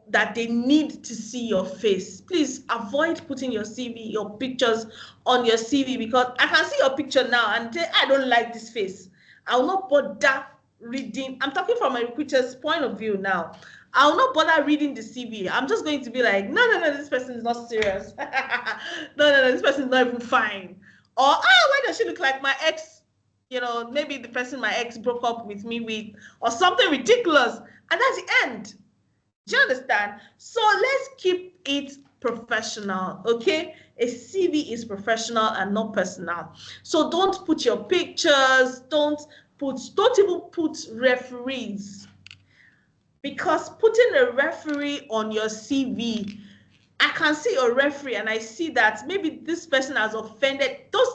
that they need to see your face. Please avoid putting your CV, your pictures on your CV, because I can see your picture now and say, I don't like this face. I will not bother reading. I'm talking from a recruiter's point of view now. I will not bother reading the CV. I'm just going to be like, no, this person is not serious. No, this person is not even fine. Or, why does she look like my ex? Maybe the person my ex broke up with me with, or something ridiculous. And that's the end. Do you understand? So let's keep it professional, okay? A CV is professional and not personal. So don't put your pictures, don't even put referees, because putting a referee on your CV, I can see a referee and I see that maybe this person has offended. Those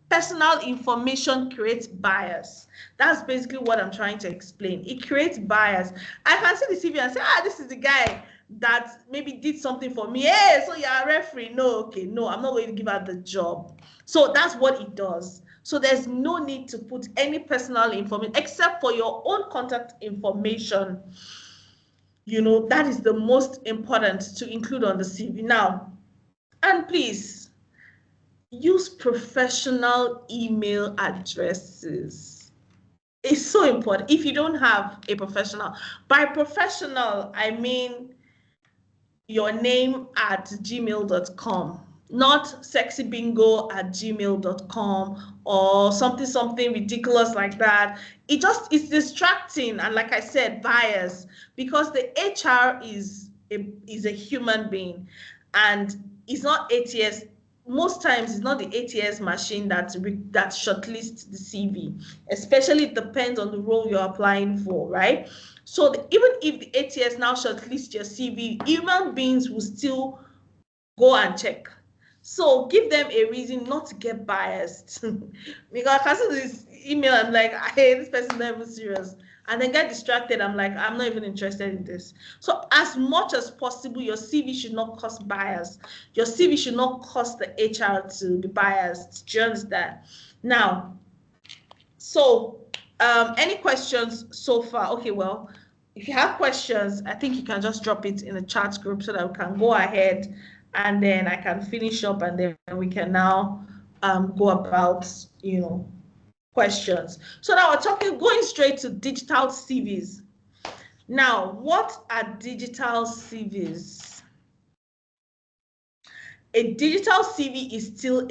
personal information creates bias. That's basically what I'm trying to explain. It creates bias. I can see the CV and say, this is the guy that maybe did something for me. Hey, so you're a referee. No, okay, no, I'm not going to give out the job. So that's what it does. So there's no need to put any personal information except for your own contact information. You know, that is the most important to include on the CV. Now, and please use professional email addresses. It's so important. If you don't have a professional, by professional, I mean your name at gmail.com, not sexybingo@gmail.com or something ridiculous like that. It's distracting, and like I said, bias, because the HR is a human being, and it's not ATS. Most times it's not the ATS machine that shortlists the CV, especially it depends on the role you're applying for, right? So even if the ATS now shortlists your CV, human beings will still go and check. So give them a reason not to get biased. Because I see this email, I'm like, hey, this person's not even serious. And then get distracted. I'm like, I'm not even interested in this. So as much as possible, your CV should not cause bias. Your CV should not cause the HR to be biased. Do you understand? Now, so any questions so far? Okay, well, if you have questions, I think you can just drop it in the chat group so that we can go ahead and then I can finish up and then we can now go about, you know, questions. So now we're going straight to digital CVs. Now, what are digital CVs? A digital CV is still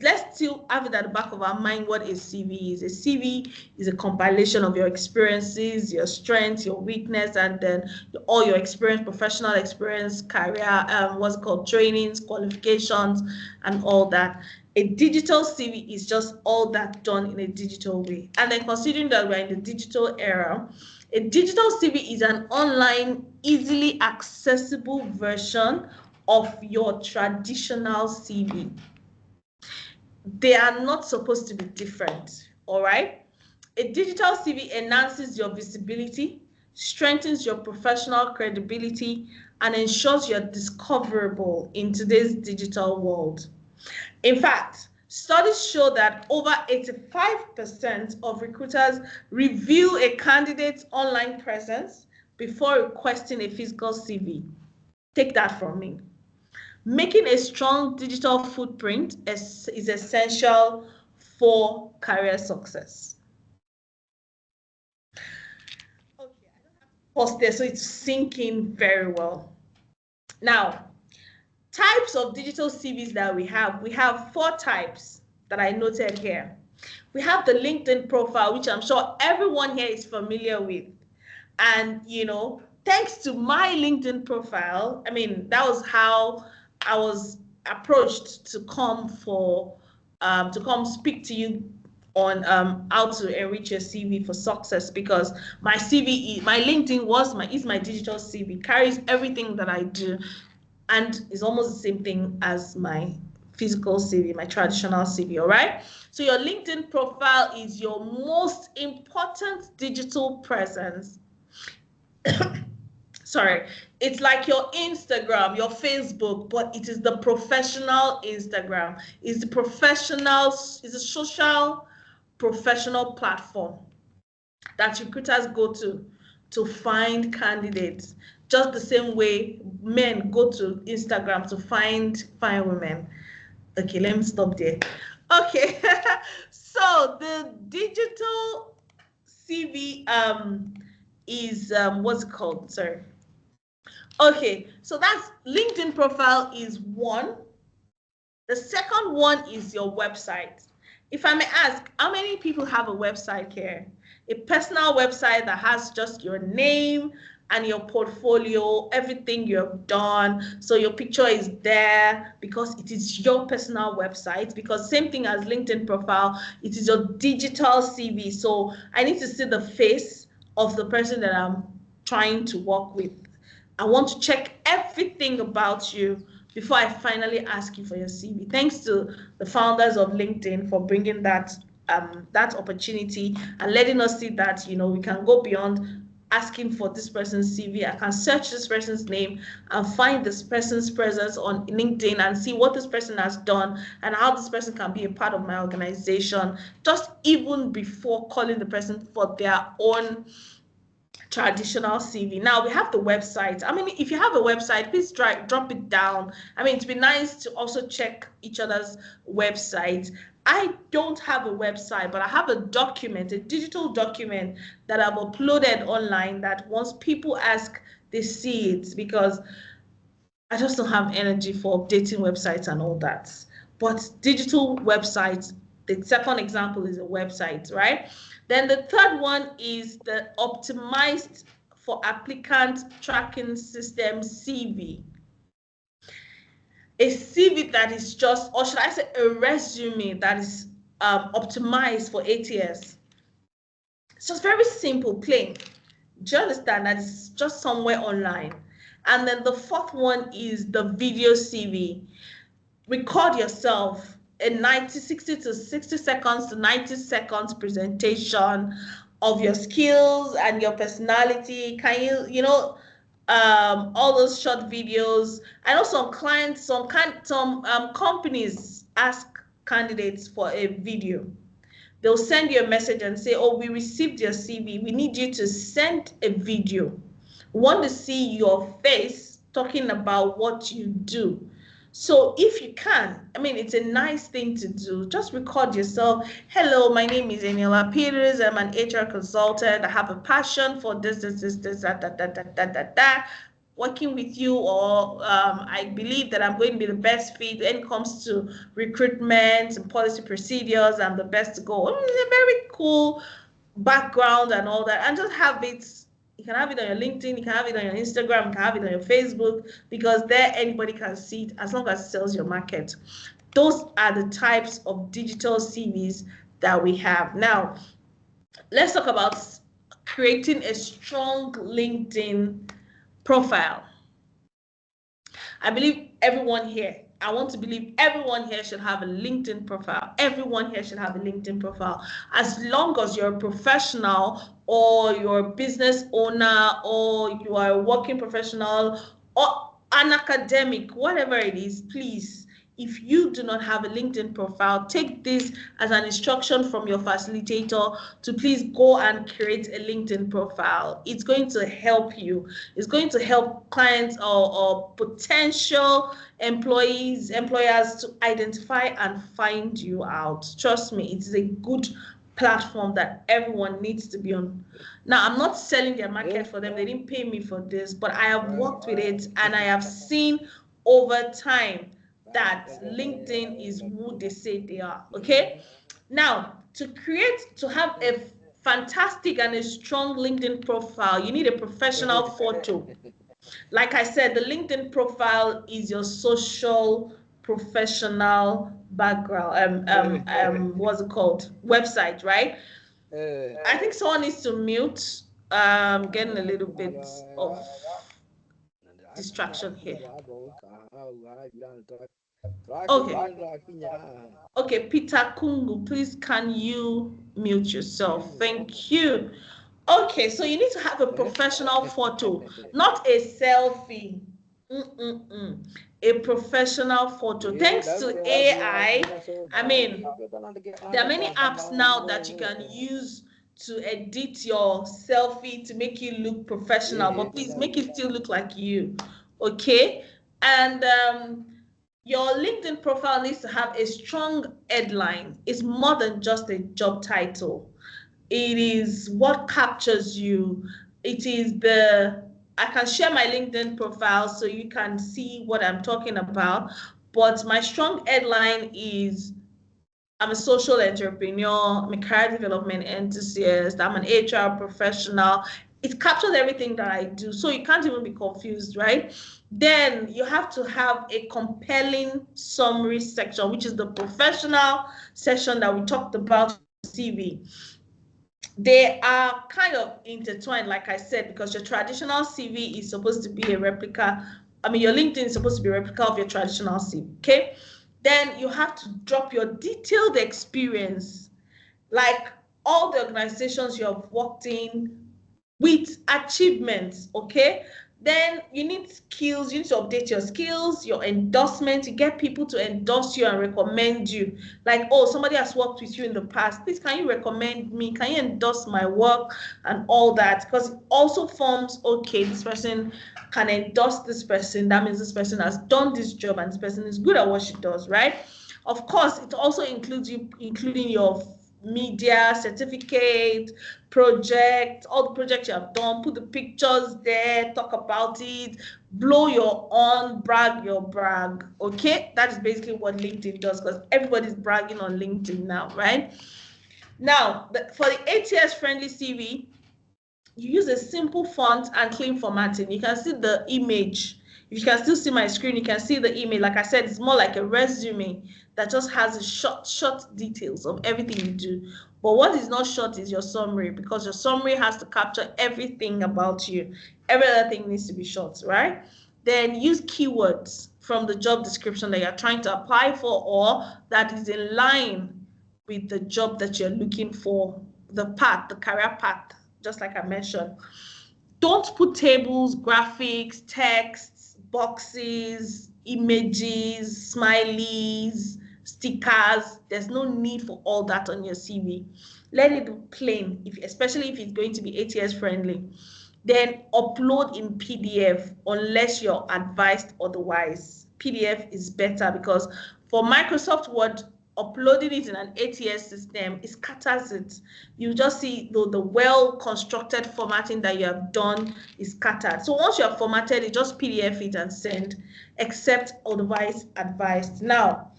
let's still have it at the back of our mind what a CV is. A CV is a compilation of your experiences, your strengths, your weakness, and then all your experience, professional experience, career, what's called trainings, qualifications, and all that. A digital CV is just all that done in a digital way. And then considering that we're in the digital era, a digital CV is an online, easily accessible version of your traditional CV. They are not supposed to be different, all right? A digital CV enhances your visibility, strengthens your professional credibility, and ensures you're discoverable in today's digital world. In fact, studies show that over 85% of recruiters review a candidate's online presence before requesting a physical CV. Take that from me. Making a strong digital footprint is essential for career success. Okay, I don't have to pause there so it's sinking very well. Now, types of digital CVs that we have 4 types that I noted here. We have the LinkedIn profile, which I'm sure everyone here is familiar with. And, you know, thanks to my LinkedIn profile, I mean, that was how I was approached to come speak to you on how to enrich your CV for success, because my CV, my LinkedIn is my digital CV, carries everything that I do, and is almost the same thing as my physical CV, my traditional CV, all right? So your LinkedIn profile is your most important digital presence. Sorry, it's like your Instagram, your Facebook, but it is the professional Instagram. It's a social professional platform that recruiters go to find candidates, just the same way men go to Instagram to find women. Okay, let me stop there. Okay, so the digital CV is what's it called? Sorry. Okay, so that's LinkedIn profile is one. The second one is your website. If I may ask, how many people have a website here? A personal website that has just your name and your portfolio, everything you have done. So your picture is there because it is your personal website, because same thing as LinkedIn profile, it is your digital CV. So I need to see the face of the person that I'm trying to work with. I want to check everything about you before I finally ask you for your CV. Thanks to the founders of LinkedIn for bringing that that opportunity and letting us see that, you know, we can go beyond asking for this person's CV. I can search this person's name and find this person's presence on LinkedIn and see what this person has done and how this person can be a part of my organization, just even before calling the person for their own traditional CV. Now we have the website. I mean, if you have a website, please drop it down. I mean, it'd be nice to also check each other's websites. I don't have a website, but I have a document, a digital document that I've uploaded online that once people ask, they see it, because I just don't have energy for updating websites and all that. But digital websites, the second example is a website, right? Then the third one is the optimized for applicant tracking system CV. A CV that is just, or should I say a resume that is optimized for ATS. It's just very simple, plain. Do you understand that it's just somewhere online? And then the fourth one is the video CV. Record yourself a 60 to 60 seconds to 90 seconds presentation of your skills and your personality. Can you know, all those short videos. I know some clients, some companies ask candidates for a video. They'll send you a message and say, oh, we received your CV. We need you to send a video. We want to see your face talking about what you do. So if you can, I mean, it's a nice thing to do. Just record yourself. Hello, my name is Eniola Peters. I'm an HR consultant. I have a passion for this, working with you, or I believe that I'm going to be the best fit when it comes to recruitment and policy procedures. I'm the best to go. I mean, it's a very cool background and all that, and just have it. You can have it on your LinkedIn, you can have it on your Instagram, you can have it on your Facebook, because there anybody can see it as long as it sells your market. Those are the types of digital CVs that we have. Now, let's talk about creating a strong LinkedIn profile. I believe everyone here, I want to believe everyone here should have a LinkedIn profile. Everyone here should have a LinkedIn profile. As long as you're a professional, or you're a business owner, or you are a working professional, or an academic, whatever it is, please, if you do not have a LinkedIn profile, take this as an instruction from your facilitator to please go and create a LinkedIn profile. It's going to help you. It's going to help clients or potential employers to identify and find you out. Trust me, it's a good platform that everyone needs to be on. Now, I'm not selling their market for them. They didn't pay me for this, but I have worked with it and I have seen over time that LinkedIn is who they say they are. Okay. Now, to have a fantastic and a strong LinkedIn profile, you need a professional photo. Like I said, the LinkedIn profile is your social professional background, what's it called? Website, right? I think someone needs to mute. Getting a little bit of distraction here. Okay, Peter Kungu, please can you mute yourself? Thank you. Okay, so you need to have a professional photo, not a selfie. A professional photo. Thanks to AI, I mean, there are many apps now that you can use to edit your selfie to make you look professional, but please make it still look like you, okay? And your LinkedIn profile needs to have a strong headline. It's more than just a job title. It is what captures you. It is I can share my LinkedIn profile so you can see what I'm talking about, but my strong headline is I'm a social entrepreneur, I'm a career development enthusiast, I'm an HR professional, it captures everything that I do, so you can't even be confused, right? Then you have to have a compelling summary section, which is the professional section that we talked about CV. They are kind of intertwined, like I said, because your traditional CV is supposed to be a replica. I mean, your LinkedIn is supposed to be a replica of your traditional CV, okay? Then you have to drop your detailed experience, like all the organizations you have worked in with achievements, okay? Then you need skills, you need to update your skills, your endorsement, to get people to endorse you and recommend you. Like, oh, somebody has worked with you in the past, please, can you recommend me? Can you endorse my work and all that? Because it also forms, okay, this person can endorse this person. That means this person has done this job and this person is good at what she does, right? Of course, it also includes you, including your media, certificate, project, all the projects you have done, put the pictures there, talk about it, blow your own, brag your brag, okay? That is basically what LinkedIn does, because everybody's bragging on LinkedIn now, right? Now, for the ATS friendly CV, you use a simple font and clean formatting. You can see the image. If you can still see my screen, you can see the image. Like I said, it's more like a resume that just has a short details of everything you do. But what is not short is your summary, because your summary has to capture everything about you. Every other thing needs to be short, right? Then use keywords from the job description that you're trying to apply for, or that is in line with the job that you're looking for, the path, the career path, just like I mentioned. Don't put tables, graphics, texts, boxes, images, smileys, stickers. There's no need for all that on your CV. Let it be plain, especially if it's going to be ATS friendly. Then upload in PDF unless you're advised otherwise. PDF is better, because for Microsoft Word, uploading it in an ATS system, it scatters it. You just see the well-constructed formatting that you have done is scattered. So once you have formatted it, just PDF it and send, except otherwise advised. Now,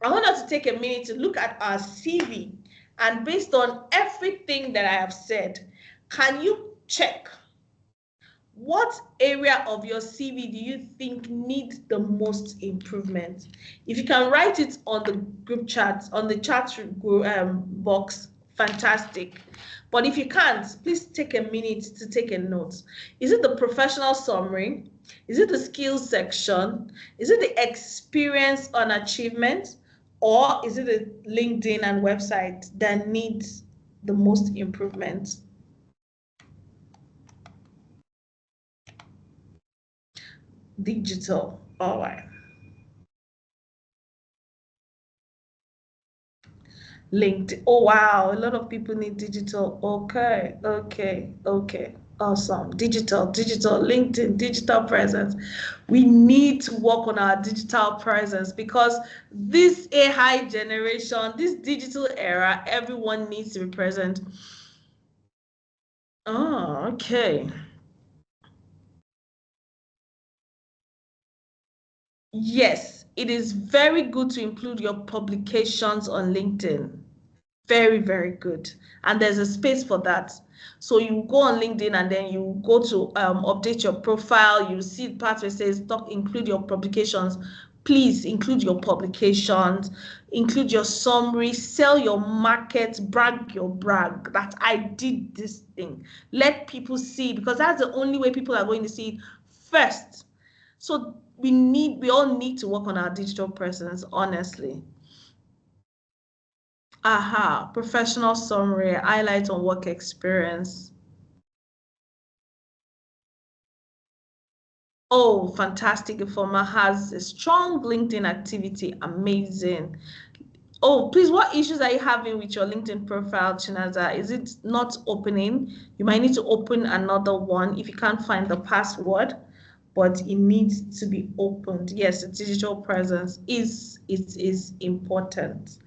I want us to take a minute to look at our CV, and based on everything that I have said, can you check what area of your CV do you think needs the most improvement? If you can write it on the group chat, on the chat box, fantastic. But if you can't, please take a minute to take a note. Is it the professional summary? Is it the skills section? Is it the experience on achievement? Or is it the LinkedIn and website that needs the most improvement? Digital. All right. LinkedIn. Oh, wow. A lot of people need digital. Okay. Awesome. Digital, LinkedIn, digital presence. We need to work on our digital presence, because this AI generation, this digital era, everyone needs to be present. Oh, okay. Yes, it is very good to include your publications on LinkedIn. Very, very good. And there's a space for that. So you go on LinkedIn and then you go to update your profile. You see the part where it says include your publications. Please include your publications, include your summary, sell your market, brag your brag that I did this thing. Let people see, because that's the only way people are going to see it first. So we all need to work on our digital presence, honestly. Aha, professional summary, highlight on work experience. Oh, fantastic. Informer has a strong LinkedIn activity. Amazing. Oh, please, what issues are you having with your LinkedIn profile, Chinaza? Is it not opening? You might need to open another one if you can't find the password, but it needs to be opened. Yes, the digital presence is important.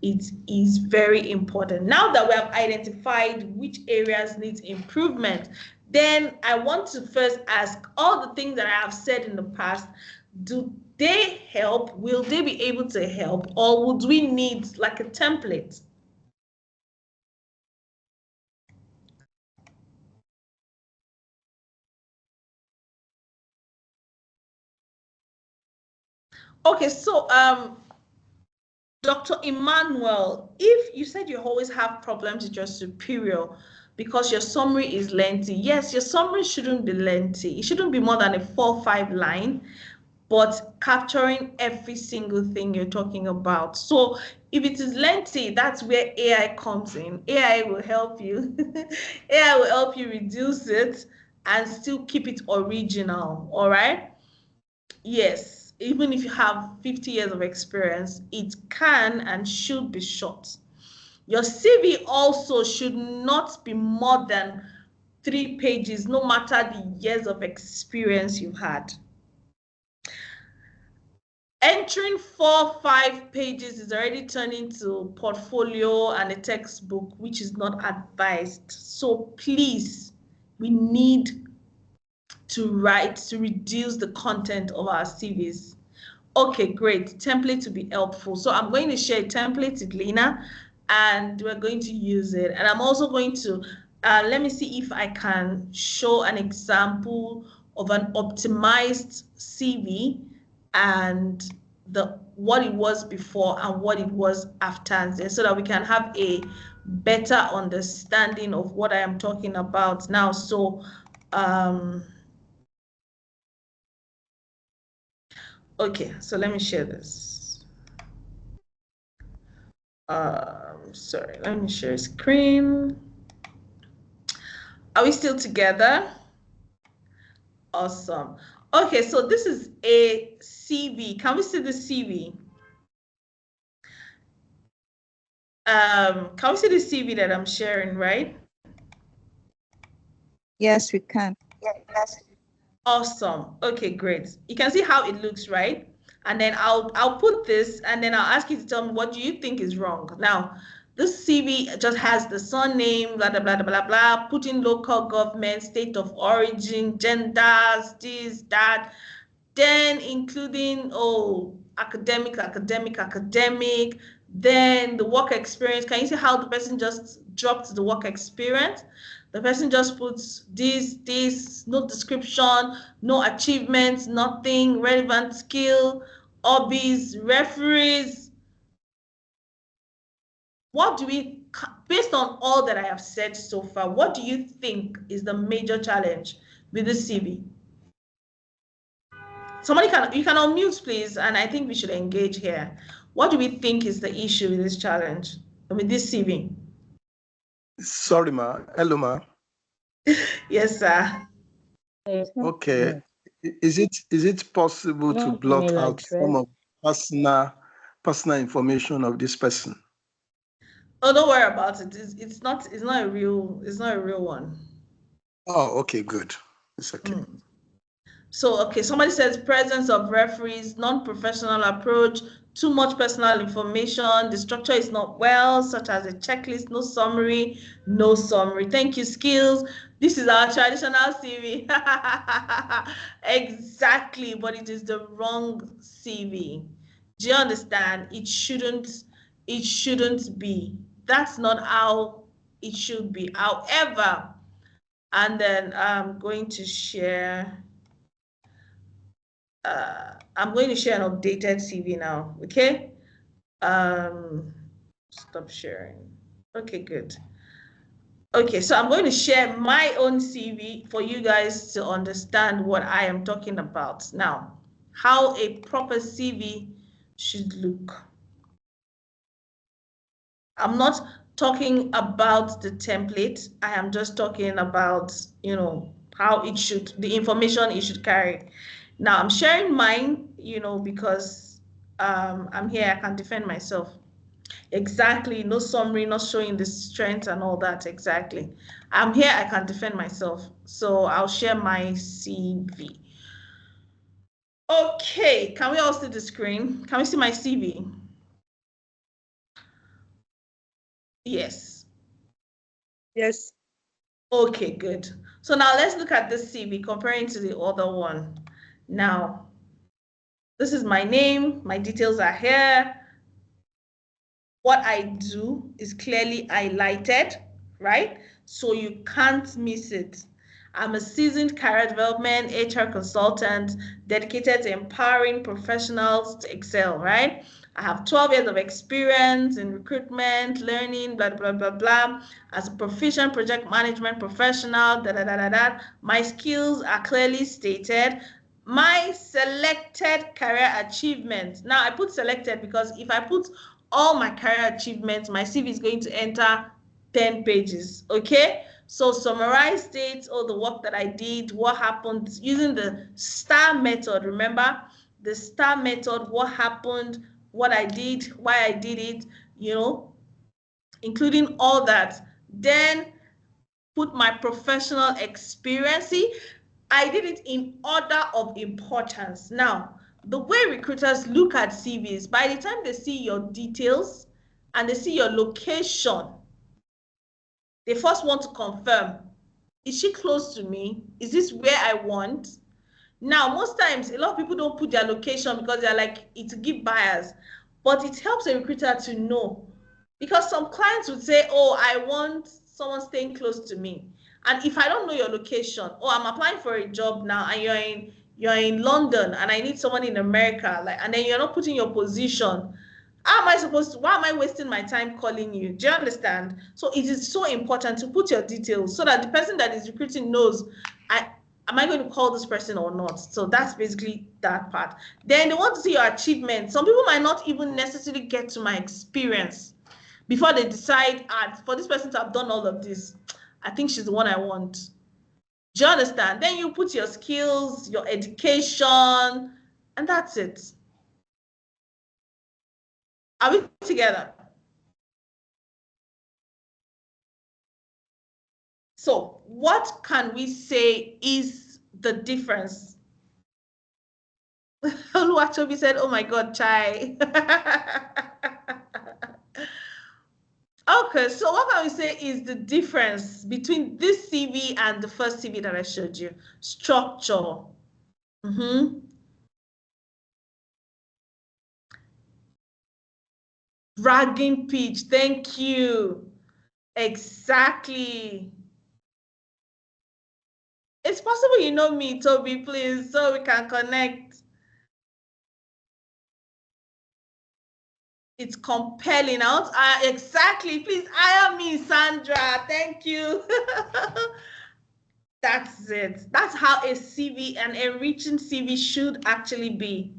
It is very important. Now that we have identified which areas need improvement, then I want to first ask, all the things that I have said in the past, do they help? Will they be able to help? Or would we need like a template? Okay, so Dr. Emmanuel, if you said you always have problems with your superior because your summary is lengthy, yes, your summary shouldn't be lengthy. It shouldn't be more than a 4 or 5 line, but capturing every single thing you're talking about. So if it is lengthy, that's where AI comes in. AI will help you. AI will help you reduce it and still keep it original, all right? Yes, even if you have 50 years of experience, it can and should be short. Your CV also should not be more than 3 pages, no matter the years of experience you've had. Entering 4 or 5 pages is already turning to portfolio and a textbook, which is not advised. So please, we need to write to reduce the content of our CVs. Okay, great. Template to be helpful. So I'm going to share a template with Lena and we're going to use it. And I'm also going to, let me see if I can show an example of an optimized CV and what it was before and what it was after, so that we can have a better understanding of what I am talking about now. So, okay, so let me share this. Sorry, let me share screen. Are we still together? Awesome. Okay, so this is a CV. Can we see the CV? Can we see the CV that I'm sharing, right? Yes, we can. Yes. Awesome. Okay, great. You can see how it looks, right? And then I'll put this and then I'll ask you to tell me what do you think is wrong. Now, this CV just has the surname, blah, blah, blah, blah, blah, put in local government, state of origin, genders, this, that, then including, academic, then the work experience. Can you see how the person just dropped the work experience? The person just puts this, no description, no achievements, nothing, relevant skill, hobbies, referees. What do we, based on all that I have said so far, what do you think is the major challenge with this CV? You can unmute, please, and I think we should engage here. What do we think is the issue with this challenge, with this CV? Sorry, ma. Hello, ma. Yes, sir. Okay. Is it possible to blot out some of personal information of this person? Oh, don't worry about it. It's not a real one. Oh, okay, good. It's okay. So, okay, somebody says presence of referees, non-professional approach, too much personal information, the structure is not well, such as a checklist, no summary, no summary. Thank you, skills. This is our traditional CV. Exactly, but it is the wrong CV. Do you understand? It shouldn't be. That's not how it should be. However, and then I'm going to share an updated CV now, okay? Stop sharing. Okay, good. Okay, so I'm going to share my own CV for you guys to understand what I am talking about now, how a proper CV should look. I'm not talking about the template. I am just talking about, how it should, the information it should carry. Now I'm sharing mine, because I'm here, I can defend myself. Exactly, no summary, not showing the strength and all that, exactly. I'm here, I can defend myself. So I'll share my CV. Okay, can we all see the screen? Can we see my CV? Yes. Yes. Okay, good. So now let's look at this CV comparing to the other one. Now, this is my name, my details are here. What I do is clearly highlighted, right? So you can't miss it. I'm a seasoned career development HR consultant dedicated to empowering professionals to excel, right? I have 12 years of experience in recruitment, learning, blah, blah, blah, blah. As a proficient project management professional, da, da, da, da, da. My skills are clearly stated. My selected career achievements. Now, I put selected because if I put all my career achievements, my CV is going to enter 10 pages, okay? So summarize dates, all the work that I did, what happened, using the STAR method, remember? The STAR method, what happened, what I did, why I did it, you know, including all that. Then put my professional experience. See, I did it in order of importance. Now, the way recruiters look at CVs, by the time they see your details and they see your location, they first want to confirm, is she close to me? Is this where I want? Now, most times, a lot of people don't put their location because they're like, it's to give bias, but it helps a recruiter to know. Because some clients would say, oh, I want someone staying close to me. And if I don't know your location, oh, I'm applying for a job now and you're in London and I need someone in America, like, and then you're not putting your position, how am I supposed to, why am I wasting my time calling you? Do you understand? So it is so important to put your details so that the person that is recruiting knows, am I going to call this person or not? So that's basically that part. Then they want to see your achievements. Some people might not even necessarily get to my experience before they decide, for this person to have done all of this, I think she's the one I want. Do you understand? Then you put your skills, your education, and that's it. Are we together? So what can we say is the difference? Oluwachobi said, oh my God, Chai. Okay, so what can we say is the difference between this CV and the first CV that I showed you? Structure. Bragging pitch, thank you. Exactly. It's possible you know me, Toby, please, so we can connect. It's compelling out. Exactly, please hire me, Sandra. Thank you. That's it. That's how a CV, an enriching CV should actually be.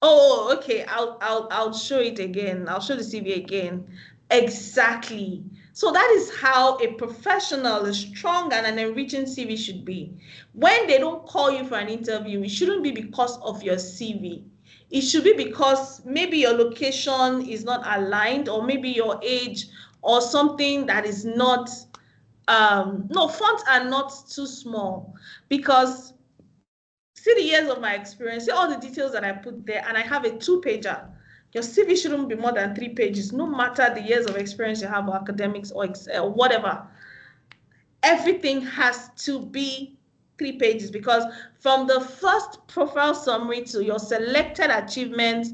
Oh, okay. I'll show it again. I'll show the CV again. Exactly. So that is how a professional, a strong and an enriching CV should be. When they don't call you for an interview, it shouldn't be because of your CV. It should be because maybe your location is not aligned, or maybe your age, or something that is not, no, fonts are not too small, because see the years of my experience, see all the details that I put there, and I have a 2-pager. Your CV shouldn't be more than 3 pages, no matter the years of experience you have, or academics, or Excel, whatever. Everything has to be 3 pages, because from the first profile summary to your selected achievements,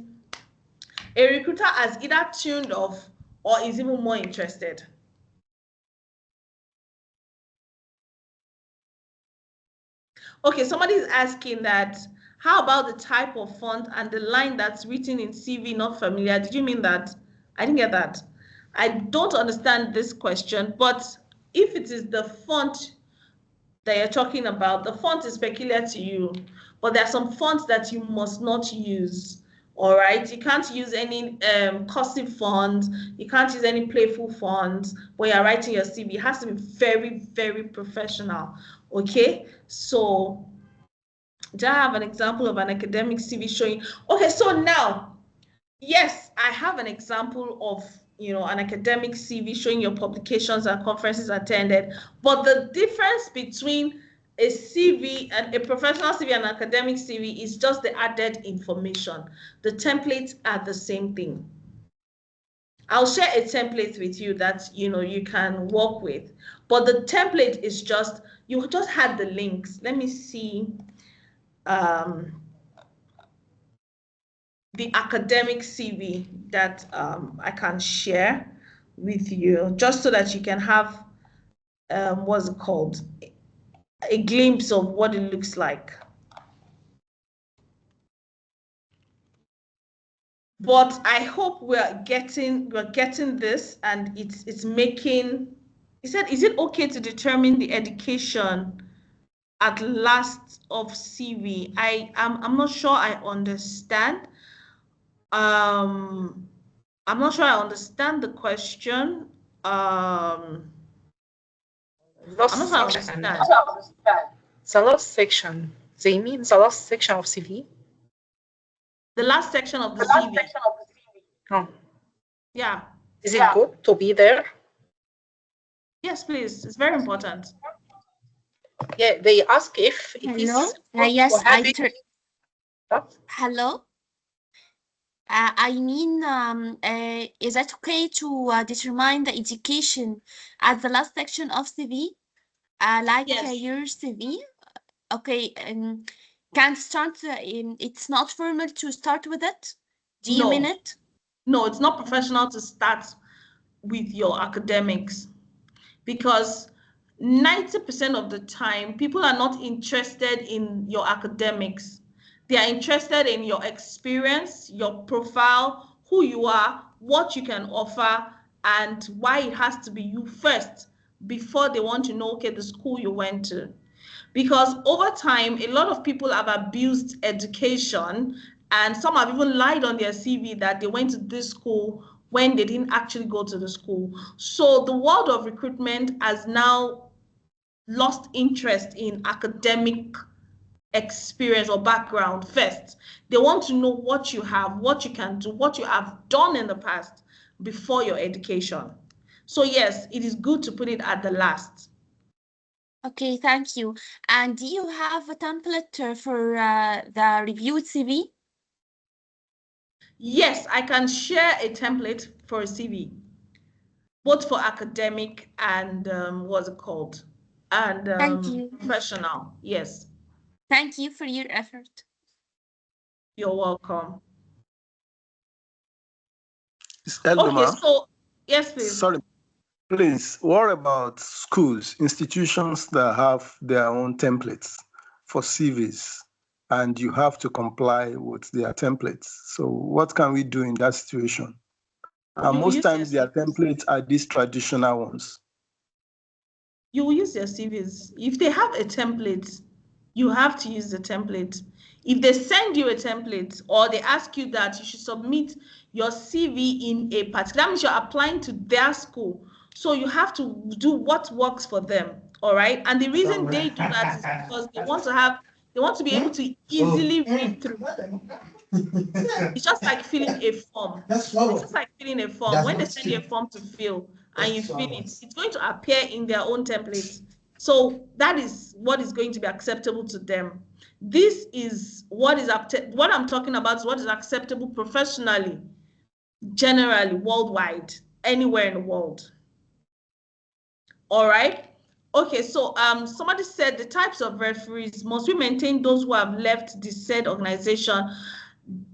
a recruiter has either tuned off or is even more interested. Okay, somebody is asking that, how about the type of font and the line that's written in CV not familiar? Did you mean that? I didn't get that. I don't understand this question, but if it is the font that you're talking about, the font is peculiar to you, but there are some fonts that you must not use. All right, you can't use any cursive font, you can't use any playful font when you're writing your CV. It has to be very, very professional. Okay, so do I have an example of an academic CV showing? Okay, so now, yes, I have an example of, you know, an academic CV showing your publications and conferences attended, but the difference between a CV and a professional CV and an academic CV is just the added information. The templates are the same thing. I'll share a template with you that, you know, you can work with, but the template is just, you just had the links. Let me see. The academic CV that I can share with you, just so that you can have what's it called? A glimpse of what it looks like. But I hope we're getting this, and it's making. He said, is it okay to determine the education at last of CV? I'm not sure I understand. I'm not sure I understand the question. I'm not sure I understand. The last section. They mean the last section of CV? The last section of the CV. Oh. Yeah. Is it good to be there? Yes, please. It's very important. Yeah, they ask if it Hello? is good Yes, to have it. Hello? I mean, is it okay to determine the education at the last section of CV? Like Yes. your CV? Okay, can start, it's not formal to start with it? Do you mean it? No, it's not professional to start with your academics, because 90% of the time, people are not interested in your academics. They are interested in your experience, your profile, who you are, what you can offer, and why it has to be you first before they want to know, okay, the school you went to. Because over time, a lot of people have abused education, and some have even lied on their CV that they went to this school when they didn't actually go to the school. So the world of recruitment has now lost interest in academic experience or background first. They want to know what you have, what you can do, what you have done in the past before your education. So yes, it is good to put it at the last. Okay, thank you. And do you have a template for the reviewed CV? Yes, I can share a template for a CV, both for academic and what's it called? And Thank you. professional. Yes. Thank you for your effort. You're welcome. Eldoma, Okay, so yes, please. sorry, please, what about schools, institutions that have their own templates for CVs, and you have to comply with their templates? So what can we do in that situation? And most times their templates are these traditional ones. You will use your CVs. If they have a template, you have to use the template. If they send you a template or they ask you that you should submit your CV in a particular, that means you're applying to their school. So you have to do what works for them. All right. And the reason they do that is because they want to be able to easily read through. It's just like filling a form. It's just like filling a form. When they send you a form to fill and you fill it, it's going to appear in their own template. So that is what is going to be acceptable to them. This is what I'm talking about is what is acceptable professionally, generally, worldwide, anywhere in the world. All right. Okay, so somebody said the types of referees, must we maintain those who have left the said organization?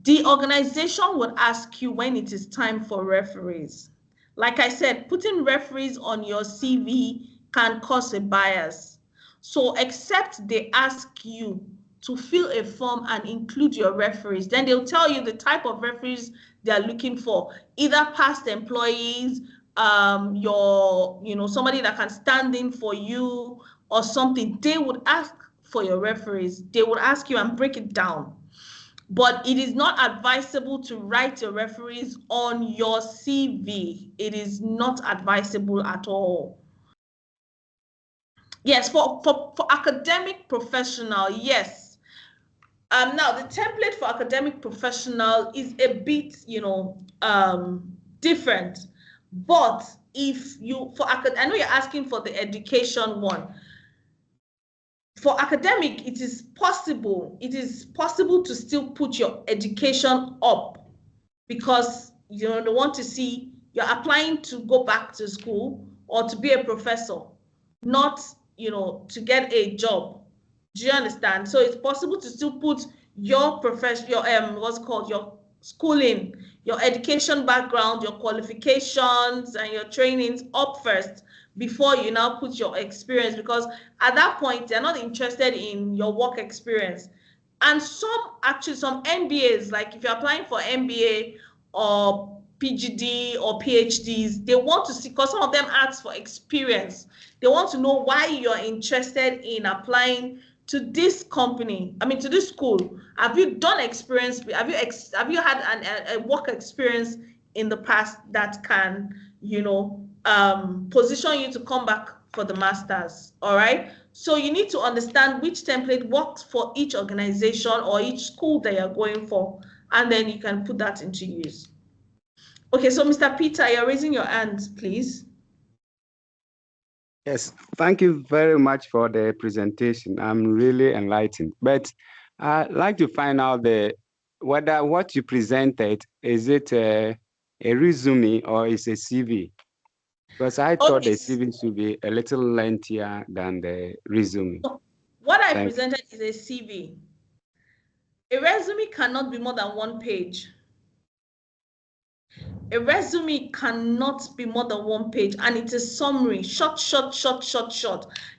The organization would ask you when it is time for referees. Like I said, putting referees on your CV can cause a bias. So except they ask you to fill a form and include your referees, then they'll tell you the type of referees they're looking for, either past employees, somebody that can stand in for you or something. They would ask for your referees. They would ask you and break it down. But it is not advisable to write your referees on your CV. It is not advisable at all. Yes, for academic professional, yes. Now the template for academic professional is a bit, different. But if you, I know you're asking for the education one. For academic, it is possible to still put your education up, because they want to see you're applying to go back to school or to be a professor, not to get a job. Do you understand? So it's possible to still put your profession, your your schooling, your education background, your qualifications and your trainings up first before you now put your experience, because at that point they're not interested in your work experience. And some MBAs, like if you're applying for MBA or PGD or PhDs, they want to see, because some of them ask for experience. They want to know why you're interested in applying to this company, to this school. Have you done experience? Have you had a work experience in the past that can, position you to come back for the masters? All right. So you need to understand which template works for each organization or each school that you're going for, and then you can put that into use. Okay, so Mr. Peter, you're raising your hand, please. Yes, thank you very much for the presentation. I'm really enlightened. But I'd like to find out whether what you presented, is it a resume or is a CV? Because I thought the CV should be a little lengthier than the resume. What I presented is a CV. A resume cannot be more than 1 page. A resume cannot be more than 1 page, and it's a summary, short.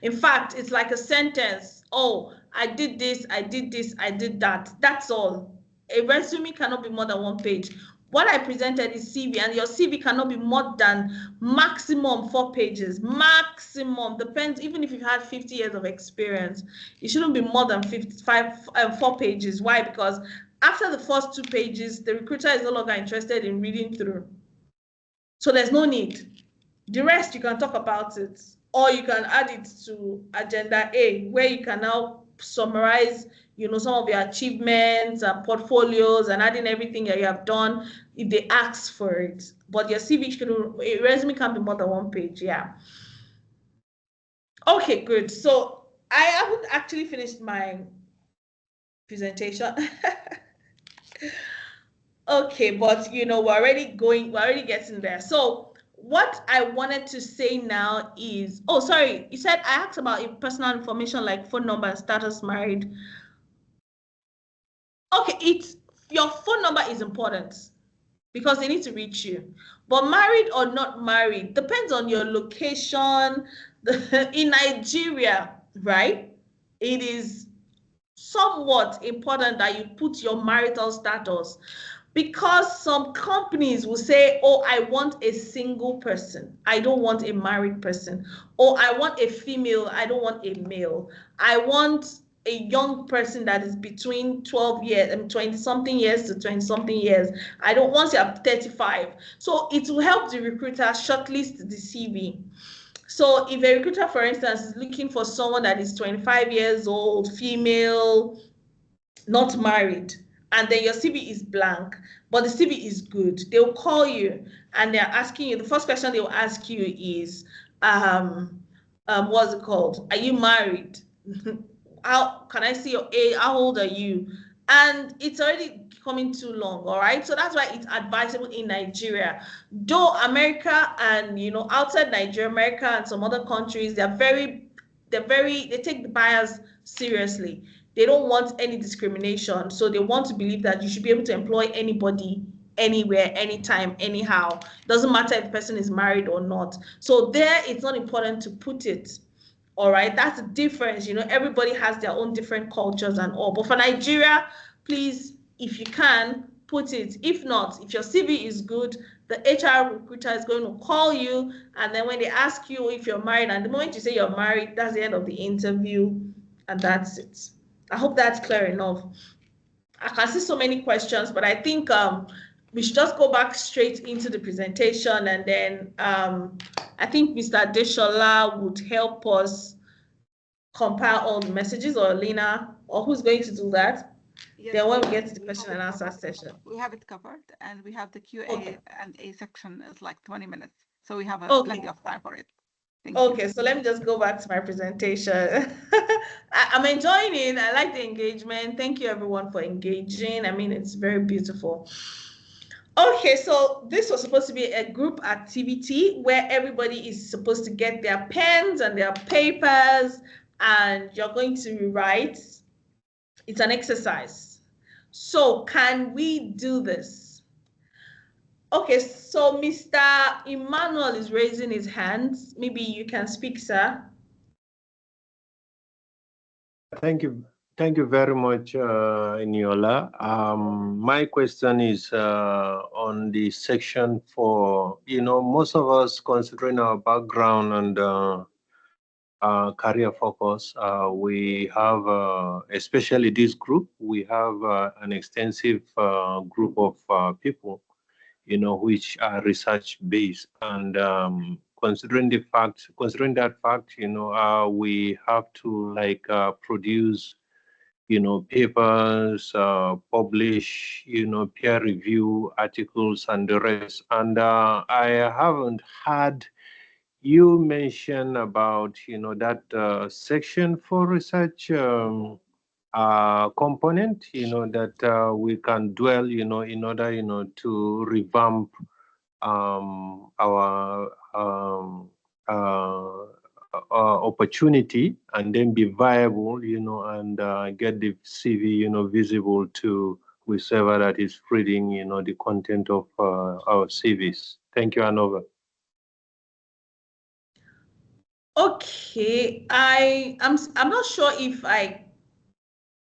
In fact, it's like a sentence. Oh, I did this, I did this, I did that. That's all. A resume cannot be more than 1 page. What I presented is CV, and your CV cannot be more than maximum 4 pages. Maximum, depends, even if you've had 50 years of experience, it shouldn't be more than 4 pages. Why? Because after the first 2 pages, the recruiter is no longer interested in reading through. So there's no need. The rest, you can talk about it, or you can add it to Agenda A, where you can now summarize, some of your achievements and portfolios, and adding everything that you have done if they ask for it. But your a resume can be more than 1 page, yeah. Okay, good. So I haven't actually finished my presentation. Okay, but we're already getting there. So what I wanted to say now is, oh, sorry, you said I asked about personal information like phone number, status, married. Okay, your phone number is important because they need to reach you. But married or not married depends on your location. In Nigeria, right? It is somewhat important that you put your marital status, because some companies will say, oh, I want a single person, I don't want a married person. Or I want a female, I don't want a male. I want a young person that is between 12 years and 20-something years to 20-something years. I don't want you at 35. So it will help the recruiter shortlist the CV. So if a recruiter, for instance, is looking for someone that is 25 years old, female, not married, and then your CV is blank, but the CV is good, they'll call you and they're asking you, the first question they'll ask you is, what's it called? Are you married? How can I see your age? How old are you? And it's already coming too long, all right? So that's why it's advisable in Nigeria. Though America and, outside Nigeria, America and some other countries, they take the bias seriously. They don't want any discrimination. So they want to believe that you should be able to employ anybody, anywhere, anytime, anyhow. Doesn't matter if the person is married or not. So there, it's not important to put it. All right, that's the difference. Everybody has their own different cultures and all. But for Nigeria, please, if you can, put it. If not, if your CV is good, the HR recruiter is going to call you. And then when they ask you if you're married, and the moment you say you're married, that's the end of the interview. And that's it. I hope that's clear enough. I can see so many questions, but I think we should just go back straight into the presentation, and then I think Mr. Deshola would help us compile all the messages, or Lena, or who's going to do that? Yes, then when we get to the question and answer session. We have it covered, and we have the QA Okay. and A section is like 20 minutes. So we have plenty of time for it. Okay, so let me just go back to my presentation. I'm enjoying it. I like the engagement. Thank you everyone for engaging. It's very beautiful. Okay, so this was supposed to be a group activity where everybody is supposed to get their pens and their papers, and you're going to write. It's an exercise. So can we do this? Okay, so Mr. Emmanuel is raising his hands. Maybe you can speak, sir. Thank you. Thank you very much, Eniola. My question is on the section for, most of us, considering our background and career focus, we have, especially this group, we have an extensive group of people, which are research based. And considering that fact, we have to produce, papers, publish, peer review articles and the rest. And I haven't had you mention about, that section for research component, that we can dwell, in order, to revamp our opportunity and then be viable, and get the CV, visible to whichever that is reading, the content of our CVs. Thank you, Anova. Okay, I'm not sure if I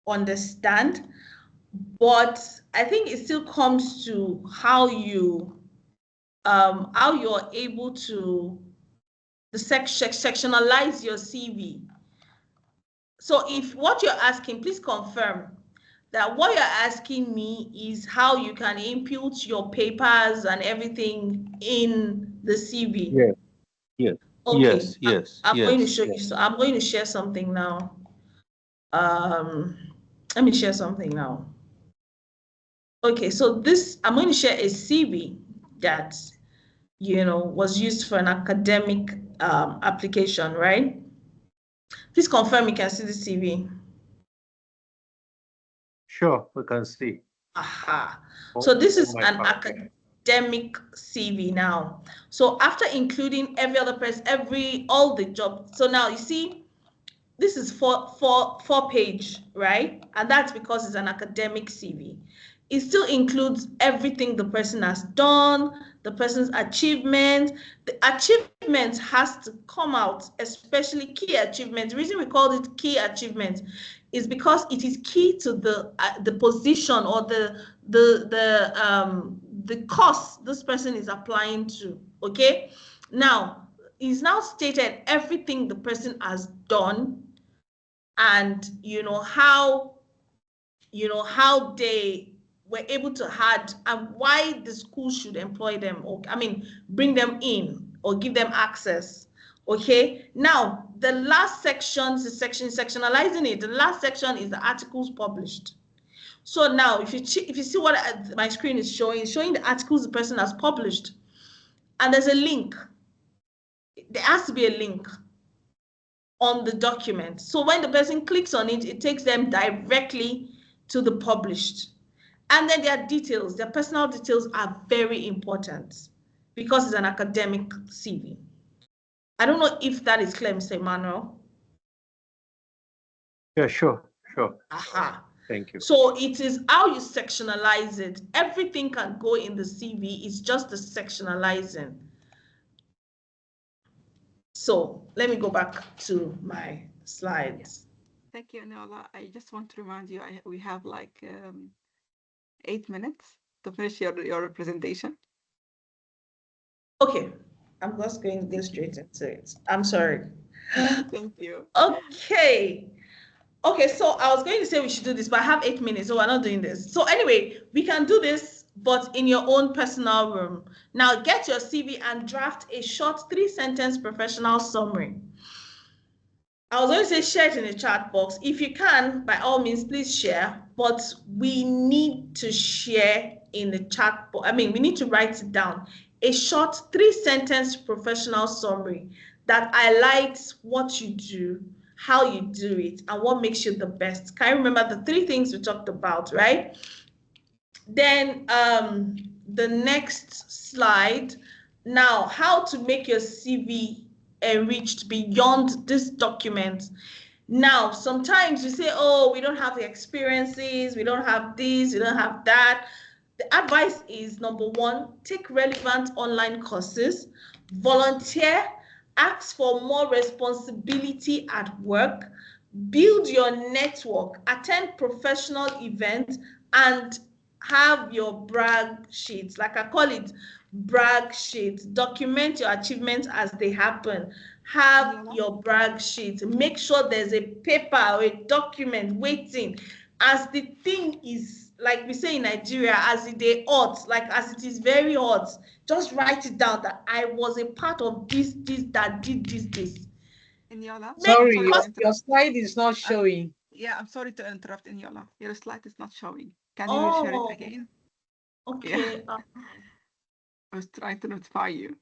understand, but I think it still comes to how you're able to sectionalize your CV. So if what you're asking, please confirm that what you're asking me is how you can input your papers and everything in the CV. Yes. Yes. Okay. Yes. I'm yes. going to show you. So I'm going to share something now. Let me share something now. Okay, so this, I'm going to share a CV that, was used for an academic application, right? Please confirm you can see the CV. Sure, we can see. Aha. So this is an academic CV now. So after including every other person, all the jobs. So now you see, this is four page, right? And that's because it's an academic CV. It still includes everything the person has done, the person's achievements. The achievement has to come out, especially key achievements. The reason we call it key achievements is because it is key to the position or the course this person is applying to. Okay, now it's now stated everything the person has done, and how they were able to add and why the school should employ them, or bring them in or give them access. Okay, now the last section is sectionalizing it. The last section is the articles published. So now if you see what my screen is showing the articles the person has published, and there's a link. There has to be a link on the document. So when the person clicks on it, it takes them directly to the published. And then their details, their personal details are very important because it's an academic CV. I don't know if that is clear, Mr. Emmanuel. Yeah, sure. Aha. Thank you. So it is how you sectionalize it. Everything can go in the CV. It's just the sectionalizing. So let me go back to my slides. Thank you, Eniola. I just want to remind you, we have like 8 minutes to finish your presentation. Okay, I'm just going to go straight into it. I'm sorry. Thank you. Okay, so I was going to say we should do this, but I have 8 minutes, so we're not doing this. So anyway, we can do this, but in your own personal room. Now get your CV and draft a short 3-sentence professional summary. I was going to say share it in the chat box. If you can, by all means, please share, but we need to share in the chat box. We need to write it down. A short 3-sentence professional summary that highlights what you do, how you do it, and what makes you the best. Can you remember the 3 things we talked about, right? Then the next slide. Now, how to make your CV enriched beyond this document. Now, sometimes you say, oh, we don't have the experiences, we don't have this, we don't have that. The advice is, number one, take relevant online courses, volunteer, ask for more responsibility at work, build your network, attend professional events, and have your brag sheets. Like I call it brag sheets. Document your achievements as they happen. Have your brag sheet. Make sure there's a paper or a document waiting. As the thing is, like we say in Nigeria, as it is hot, like as it is very hot, just write it down that I was a part of this, that did this. Eniola? Sorry, your slide is not showing. Yeah, I'm sorry to interrupt, Eniola. Your slide is not showing. Can you share it again? Okay. Yeah. I was trying to notify you.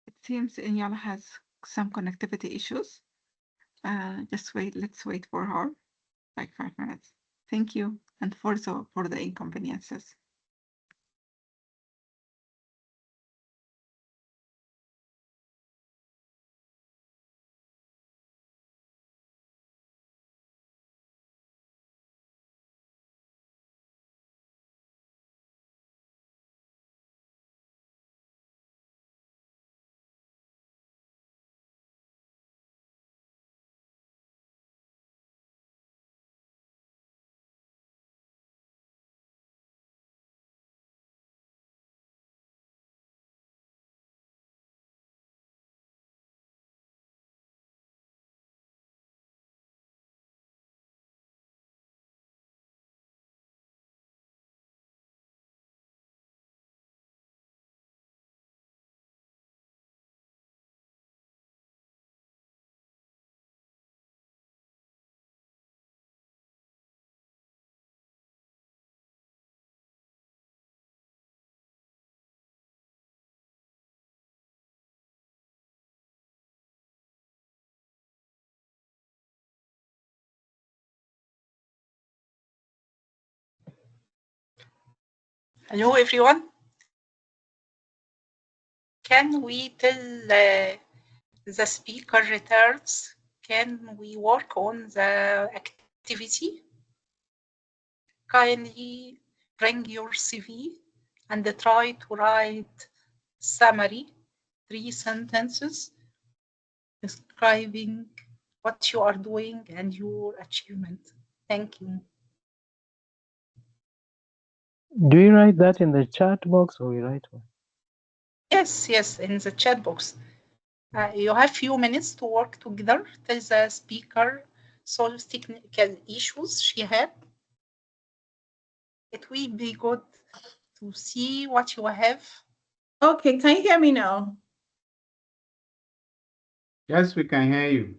It seems Eniola has some connectivity issues. Just wait, let's wait for her, like 5 minutes. Thank you, and for the inconveniences. Hello, everyone. Can we tell the speaker returns? Can we work on the activity? Kindly bring your CV and try to write summary, 3 sentences describing what you are doing and your achievement. Thank you. Do you write that in the chat box or you write one? Yes, in the chat box. You have few minutes to work together till the speaker solves technical issues she had. It will be good to see what you have. Okay, can you hear me now? Yes, we can hear you.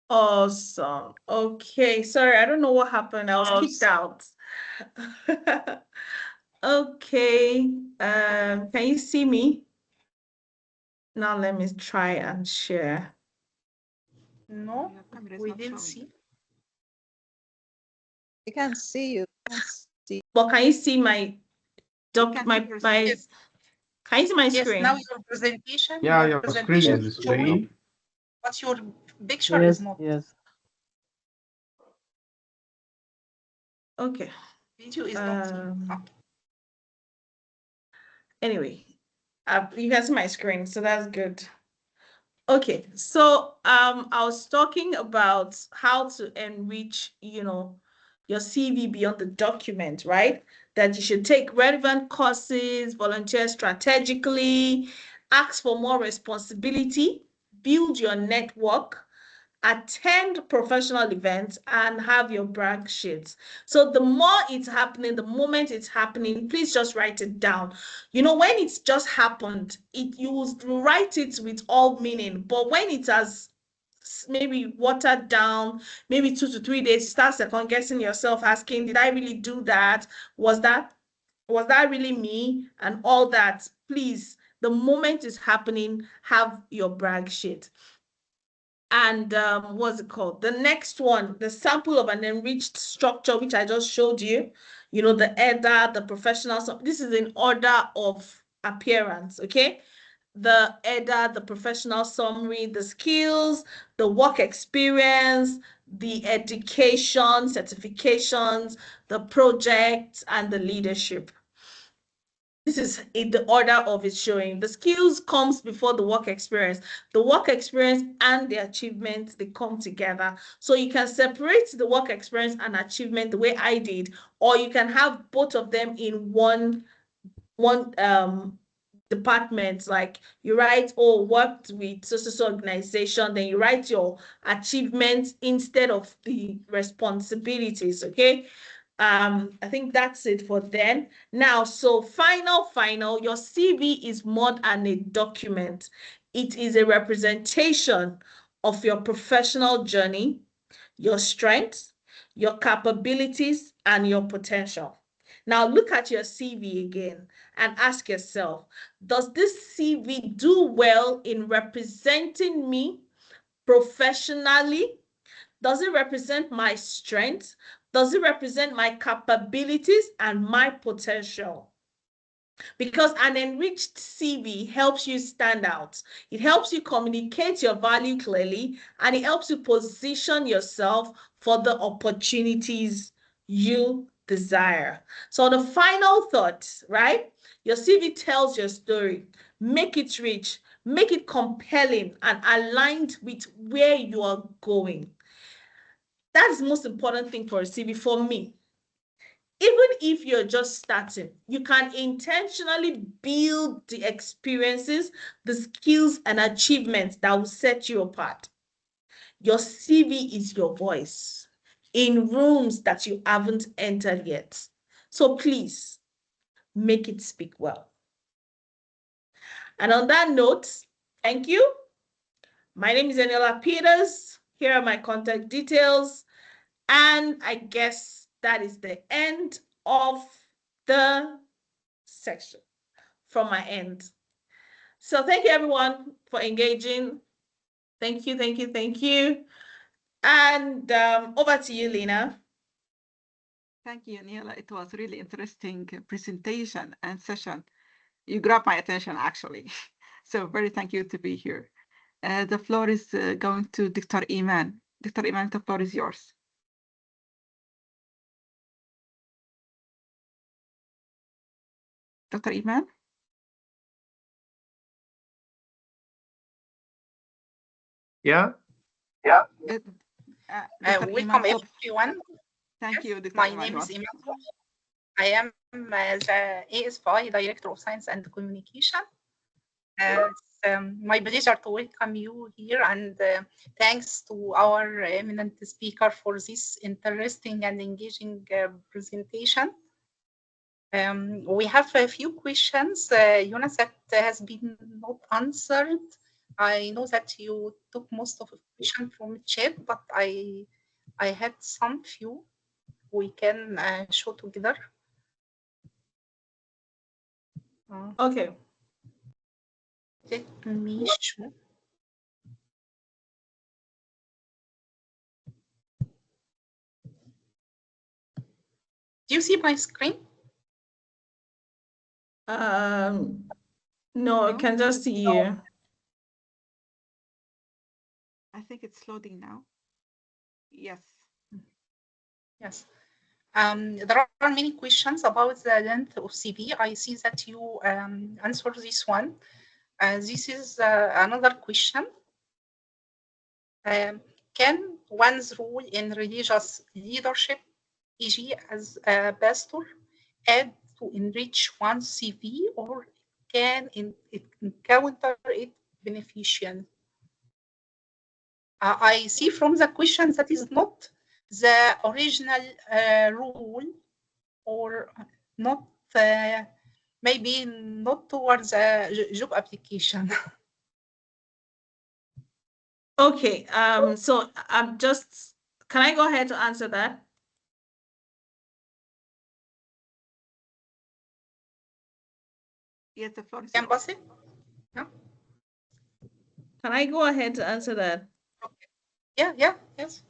Awesome. Okay, sorry, I don't know what happened. I was kicked out. Okay, can you see me? Now let me try and share. No, we didn't see. We can see you. But can you see my Can you see my screen? Yes, now your presentation. Yeah, your screen is displaying. But your picture is not. Yes. Okay. Video is not. Anyway, you can see my screen, so that's good. Okay, so I was talking about how to enrich, your CV beyond the document, right? That you should take relevant courses, volunteer strategically, ask for more responsibility, build your network, attend professional events, and have your brag sheets. So the more it's happening, the moment it's happening, please just write it down. You know, when it's just happened, you will write it with all meaning. But when it has maybe watered down, maybe 2 to 3 days, you start second guessing yourself, asking, did I really do that? Was that really me? And all that. Please, the moment it's happening, have your brag sheet. And what's it called? The next one, the sample of an enriched structure, which I just showed you, you know, the header, the professional, so this is in order of appearance, okay? The header, the professional summary, the skills, the work experience, the education, certifications, the projects, and the leadership. This is in the order of its showing. The skills comes before the work experience. The work experience and the achievement, they come together. So you can separate the work experience and achievement the way I did, or you can have both of them in one department. Like you write, oh, worked with so organization, then you write your achievements instead of the responsibilities, okay? I think that's it for then. Now, so final, your CV is more than a document. It is a representation of your professional journey, your strengths, your capabilities, and your potential. Now, look at your CV again and ask yourself, does this CV do well in representing me professionally? Does it represent my strengths? Does it represent my capabilities and my potential? Because an enriched CV helps you stand out. It helps you communicate your value clearly, and it helps you position yourself for the opportunities you desire. So the final thought, right? Your CV tells your story. Make it rich, make it compelling, and aligned with where you are going. That's the most important thing for a CV for me. Even if you're just starting, you can intentionally build the experiences, the skills, and achievements that will set you apart. Your CV is your voice in rooms that you haven't entered yet. So please make it speak well. And on that note, thank you. My name is Eniola Peters. Here are my contact details. And I guess that is the end of the section from my end. So thank you everyone for engaging. Thank you, thank you, thank you. And over to you, Lena. Thank you, Eniola. It was really interesting presentation and session. You grabbed my attention, actually. So very thank you to be here. The floor is going to Dr. Iman. Dr. Iman, the floor is yours. Dr. Iman? Yeah? Welcome everyone. Thank you, Dr. My Iman. name is Iman. I am the ASFI Director of Science and Communication. It's my pleasure to welcome you here, and thanks to our eminent speaker for this interesting and engaging presentation. We have a few questions, Jonas, that has been not answered. I know that you took most of the questions from chat, but I had some few we can show together. Okay. Let me show. Do you see my screen? No, I can just see you. I think it's loading now. Yes. Yes. There are many questions about the length of CV. I see that you answer this one. This is another question. Can one's role in religious leadership, e.g. as a pastor, add to enrich one's CV, or can it encounter it beneficial? I see from the question that is not the original rule, or not maybe not towards a job application. Okay, so I'm just, can I go ahead to answer that? Yes, the floor is Can yours. pass it? No? Can I go ahead to answer that? Yeah, yes.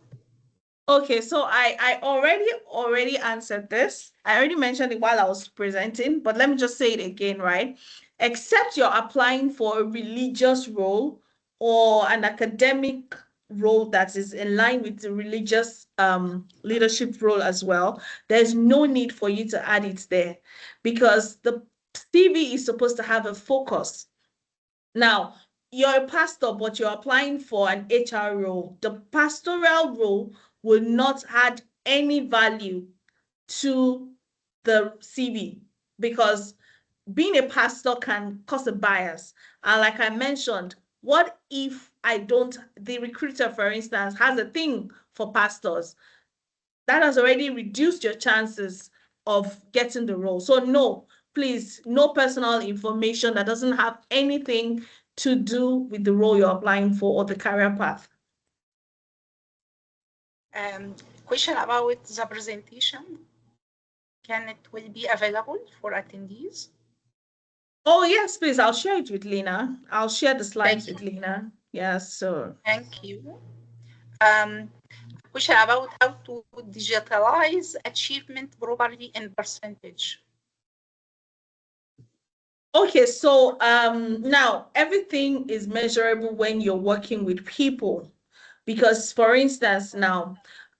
Okay, so I already answered this. I already mentioned it while I was presenting, but let me just say it again, right? Except you're applying for a religious role or an academic role that is in line with the religious leadership role as well, there's no need for you to add it there because the CV is supposed to have a focus. Now, you're a pastor, but you're applying for an HR role. The pastoral role will not add any value to the CV because being a pastor can cause a bias. And like I mentioned, what if the recruiter, for instance, has a thing for pastors? That has already reduced your chances of getting the role. So no, please, no personal information that doesn't have anything to do with the role you're applying for or the career path. Question about the presentation. Can it will be available for attendees? Oh, yes, please. I'll share it with Lena. I'll share the slides with Lena. Yes, so. Thank you. Question about how to digitalize achievement properly in percentage. Okay, so now everything is measurable when you're working with people. Because for instance, now,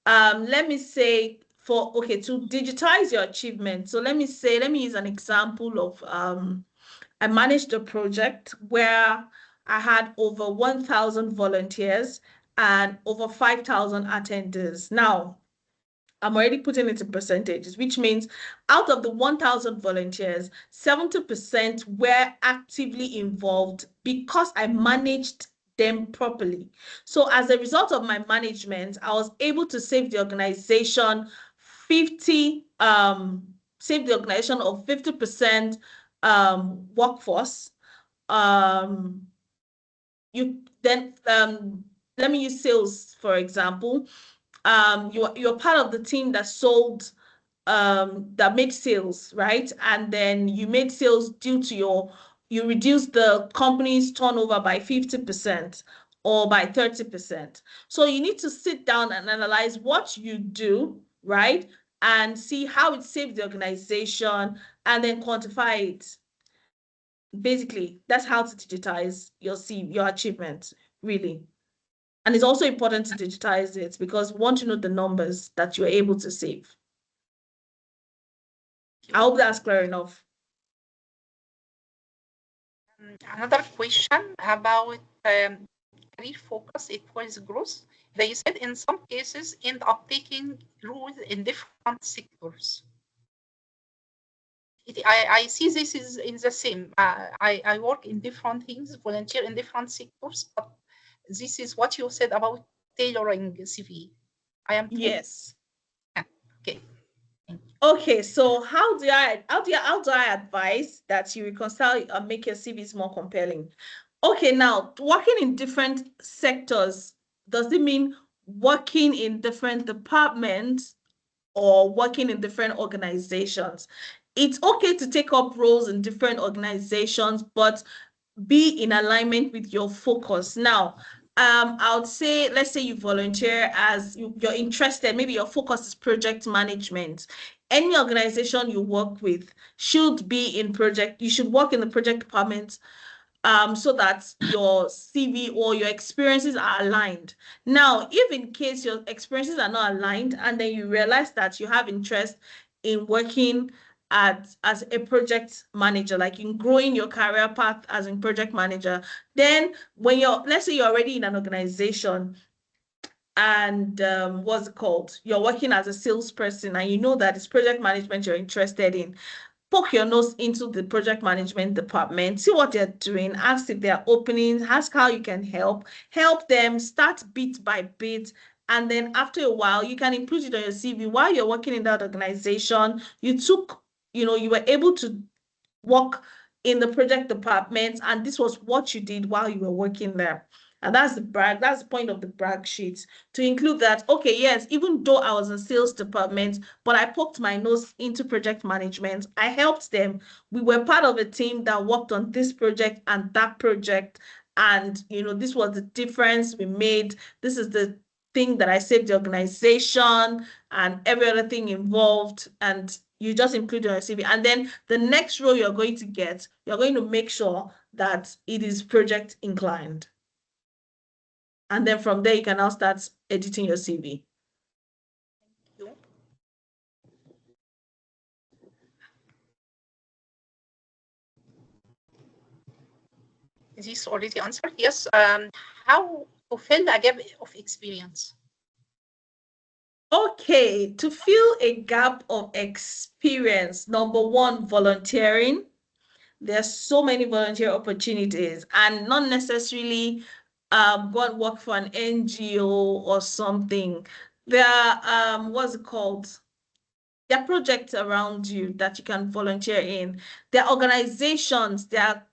let me say to digitize your achievement. So let me use an example of, I managed a project where I had over 1,000 volunteers and over 5,000 attenders. Now, I'm already putting it in percentages, which means out of the 1,000 volunteers, 70% were actively involved because I managed them properly. So as a result of my management, I was able to save the organization 50, save the organization of 50% workforce. Let me use sales, for example. You're part of the team that sold that made sales, right? And then you made sales due to you reduced the company's turnover by 50% or by 30%. So you need to sit down and analyze what you do, right? And see how it saved the organization and then quantify it. Basically, that's how to digitize your achievement, really. And it's also important to digitize it because we want to know the numbers that you're able to save. I hope that's clear enough. Another question about career focus equals growth. They said in some cases end up taking roles in different sectors. I see this is in the same. I work in different things, volunteer in different sectors, but this is what you said about tailoring CV. I am true? Yes. Yeah. Okay. Okay, so how do I advise that you reconcile and make your CVs more compelling? Okay, now working in different sectors, does it mean working in different departments or working in different organizations? It's okay to take up roles in different organizations, but be in alignment with your focus. Now, I would say, let's say you volunteer as you're interested, maybe your focus is project management. Any organization you work with should be in project, you should work in the project department so that your CV or your experiences are aligned. Now, if in case your experiences are not aligned and then you realize that you have interest in working as a project manager, like in growing your career path as a project manager, then when let's say you're already in an organization and what's it called? You're working as a salesperson and you know that it's project management you're interested in. poke your nose into the project management department, see what they're doing, ask if they're opening, ask how you can help them, start bit by bit. And then after a while, you can include it on your CV. While you're working in that organization, you were able to work in the project department, and this was what you did while you were working there. And that's the point of the brag sheet, to include that, okay, yes, even though I was in sales department, but I poked my nose into project management. I helped them. We were part of a team that worked on this project and that project. And, this was the difference we made. This is the thing that I saved the organization and every other thing involved. And you just include it on your CV. And then the next role you're going to get, you're going to make sure that it is project inclined. And then from there, you can now start editing your CV. Thank you. Is this already answered? Yes. How to fill a gap of experience? Okay, to fill a gap of experience, number one, volunteering. There's so many volunteer opportunities, and not necessarily go and work for an NGO or something. There are, what's it called? There are projects around you that you can volunteer in. There are organizations that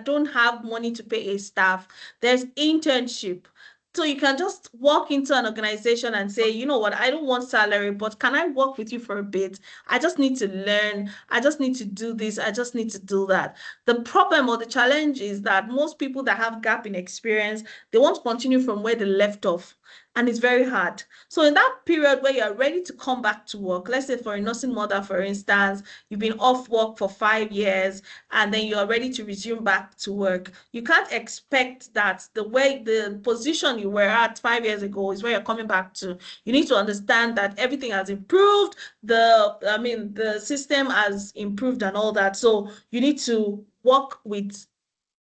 don't have money to pay a staff. There's internship. So you can just walk into an organization and say, you know what, I don't want salary, but can I work with you for a bit? I just need to learn. I just need to do this. I just need to do that. The problem or the challenge is that most people that have gap in experience, they want to continue from where they left off. And it's very hard. So in that period where you're ready to come back to work, let's say for a nursing mother, for instance, you've been off work for 5 years and then you're ready to resume back to work. You can't expect that the position you were at 5 years ago is where you're coming back to. You need to understand that everything has improved. The system has improved and all that. So you need to work with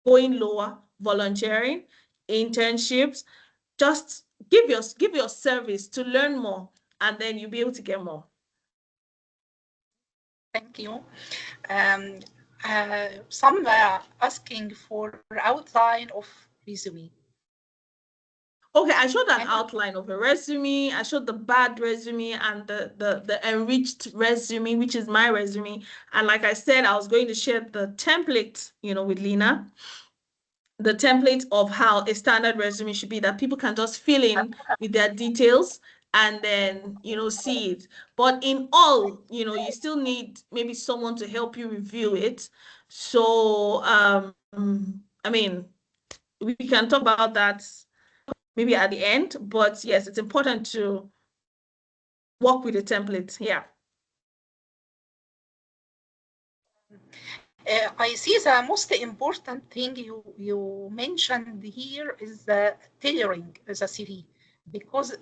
going lower, volunteering, internships, just give your service to learn more, and then you'll be able to get more. Thank you. Some are asking for outline of resume. Okay, I showed an outline of a resume. I showed the bad resume and the enriched resume, which is my resume. And like I said, I was going to share the template, with Lena. The template of how a standard resume should be, that people can just fill in with their details and then, see it. But in all, you still need maybe someone to help you review it. So, we can talk about that maybe at the end, but yes, it's important to work with the template. Yeah. I see the most important thing you mentioned here is the tailoring the CV, because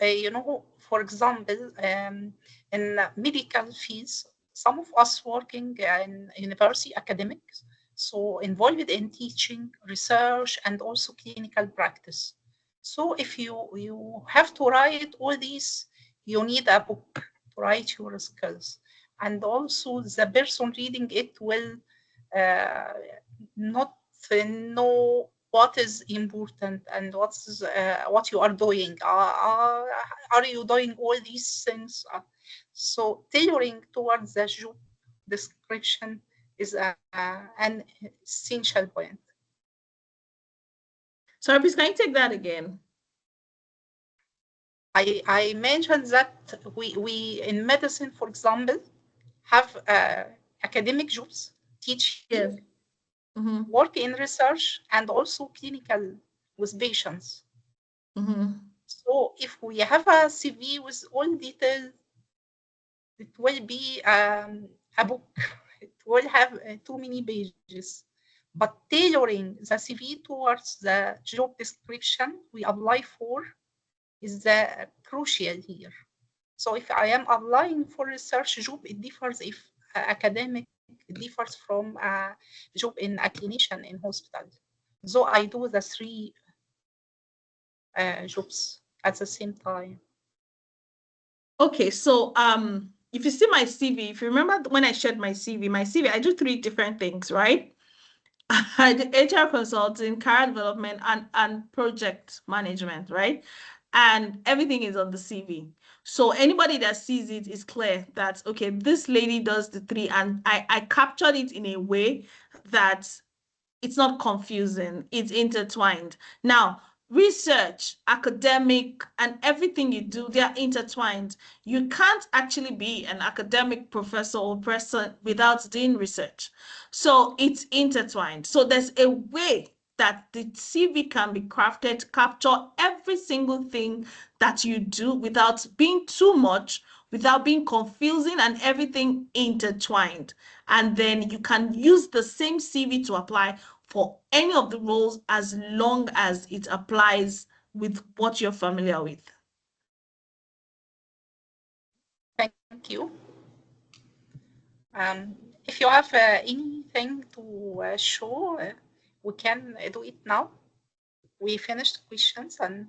for example, in medical fields, some of us working in university academics, so involved in teaching, research, and also clinical practice. So if you have to write all these, you need a book to write your skills, and also the person reading it will not know what is important and what you are doing. Are you doing all these things? So tailoring towards the job description is an essential point. Sorry, please, can you take that again? I mentioned that we in medicine, for example, have academic jobs, teaching, yes. Work in research, and also clinical with patients. So if we have a CV with all details, it will be a book. It will have too many pages. But tailoring the CV towards the job description we apply for is the crucial here. So if I am applying for research job, it differs if academic, it differs from a job in a clinician in hospital. So I do the 3 jobs at the same time. Okay, so if you see my CV, if you remember when I shared my CV, I do 3 different things, right? I do HR consulting, career development, and project management, right? And everything is on the CV. So anybody that sees it is clear that, okay, this lady does the 3, and I captured it in a way that it's not confusing, it's intertwined. Now, research, academic, and everything you do, they're intertwined. You can't actually be an academic professor or person without doing research. So it's intertwined. So there's a way that the CV can be crafted to capture every single thing that you do without being too much, without being confusing, and everything intertwined. And then you can use the same CV to apply for any of the roles as long as it applies with what you're familiar with. Thank you. If you have anything to show, we can do it now. We finished questions, and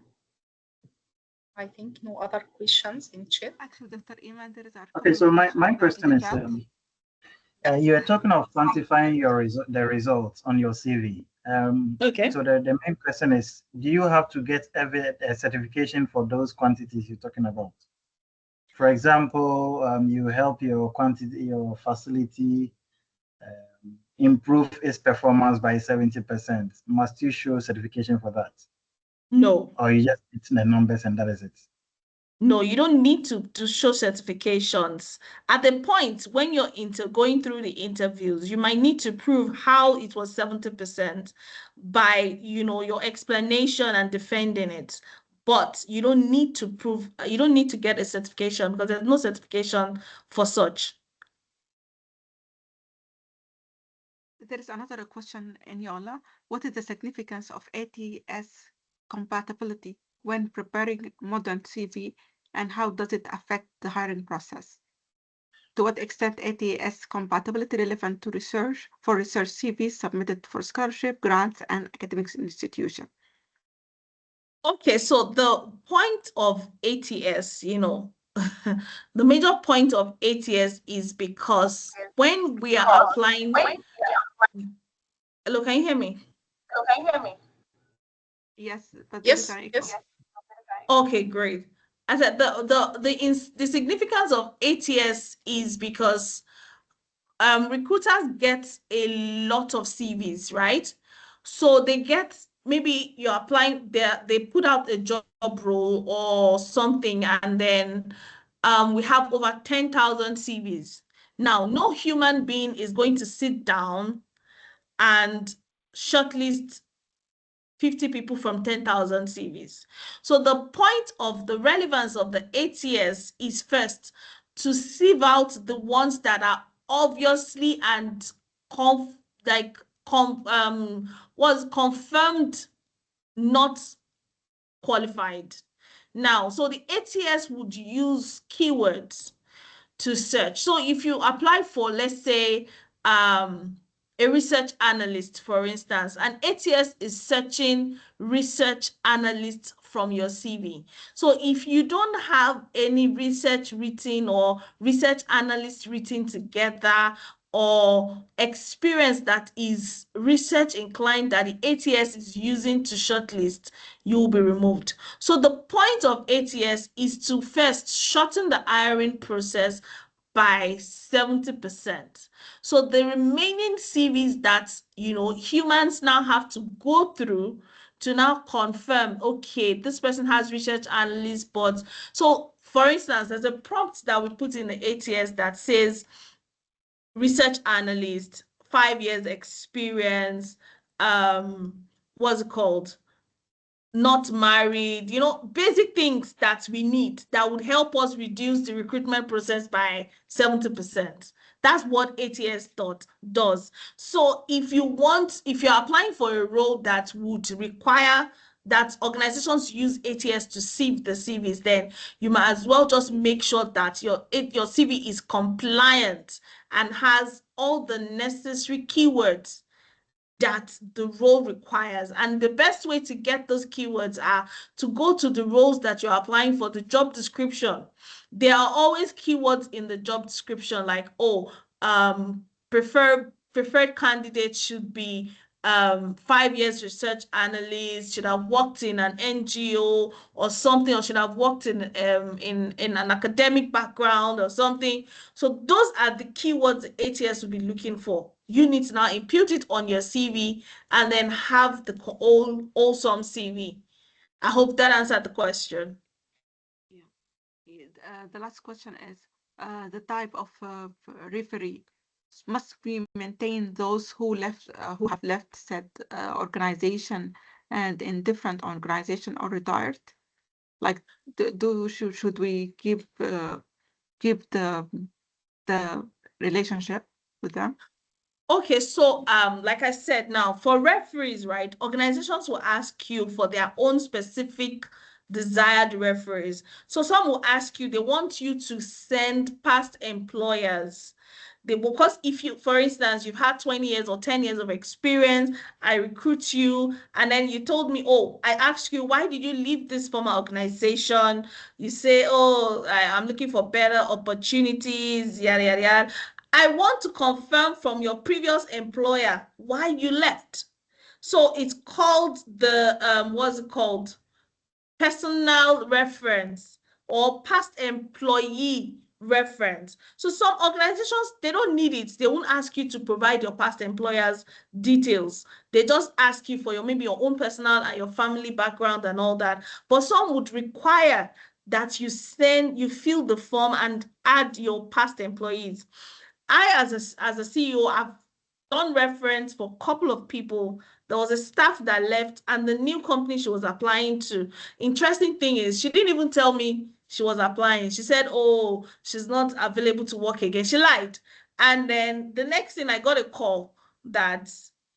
I think no other questions in chat. Actually, Dr. Iman, there is our Okay, so my question question in is, the you are talking of quantifying the results on your CV. Okay. So the main question is, do you have to get a certification for those quantities you're talking about? For example, you help your facility improve its performance by 70%. Must you show certification for that? No. Or you just hit the numbers and that is it? No, you don't need to show certifications. At the point when you're going through the interviews, you might need to prove how it was 70% by, your explanation and defending it. But you don't need to prove, you don't need to get a certification because there's no certification for such. There is another question, Eniola. What is the significance of ATS compatibility when preparing modern CV, and how does it affect the hiring process? To what extent ATS compatibility relevant to research CVs submitted for scholarship, grants, and academic institution? Okay, so the point of ATS, the major point of ATS is because when we are applying, hello, can you hear me? Yes, but there is Yes, an echo. yes. Okay, great. I said the significance of ATS is because recruiters get a lot of CVs, right? So they get, maybe you're applying there, they put out a job role or something, and then we have over 10,000 CVs. Now, no human being is going to sit down and shortlist 50 people from 10,000 CVs. So the point of the relevance of the ATS is first to sieve out the ones that are obviously and was confirmed not qualified. Now, so the ATS would use keywords to search. So if you apply for, let's say, a research analyst, for instance, and ATS is searching research analyst from your CV. So if you don't have any research written or research analyst written together, or experience that is research inclined that the ATS is using to shortlist, you will be removed. So the point of ATS is to first shorten the hiring process by 70%. So the remaining CVs that, humans now have to go through to now confirm, okay, this person has research analyst, but so for instance, there's a prompt that we put in the ATS that says research analyst, 5 years experience, what's it called? Not married, basic things that we need that would help us reduce the recruitment process by 70%. That's what ATS does. So if you're applying for a role that would require that organizations use ATS to sieve the CVs, then you might as well just make sure that your CV is compliant and has all the necessary keywords that the role requires. And the best way to get those keywords are to go to the roles that you're applying for, the job description. There are always keywords in the job description, like, oh, preferred candidate should be 5 years research analyst, should have worked in an NGO or something, or should have worked in an academic background or something. So those are the keywords the ATS will be looking for. You need to now impute it on your CV and then have the awesome CV. I hope that answered the question. Yeah. The last question is the type of referee must we maintain those who have left said organization and in different organization or retired? Like, should we keep the relationship with them? Okay, so like I said, now for referees, right, organizations will ask you for their own specific desired referees. So some will ask you, they want you to send past employers. Because if you, for instance, you've had 20 years or 10 years of experience, I recruit you, and then you told me, oh, I asked you, why did you leave this former organization? You say, oh, I'm looking for better opportunities, yada, yada, yada. I want to confirm from your previous employer why you left. So it's called the, what's it called? Personal reference or past employee reference. So some organizations, they don't need it. They won't ask you to provide your past employers' details. They just ask you for maybe your own personal and your family background and all that. But some would require that you fill the form and add your past employees. I, as a CEO, I've done reference for a couple of people. There was a staff that left and the new company she was applying to. Interesting thing is, she didn't even tell me she was applying. She said, oh, she's not available to work again. She lied. And then the next thing, I got a call that,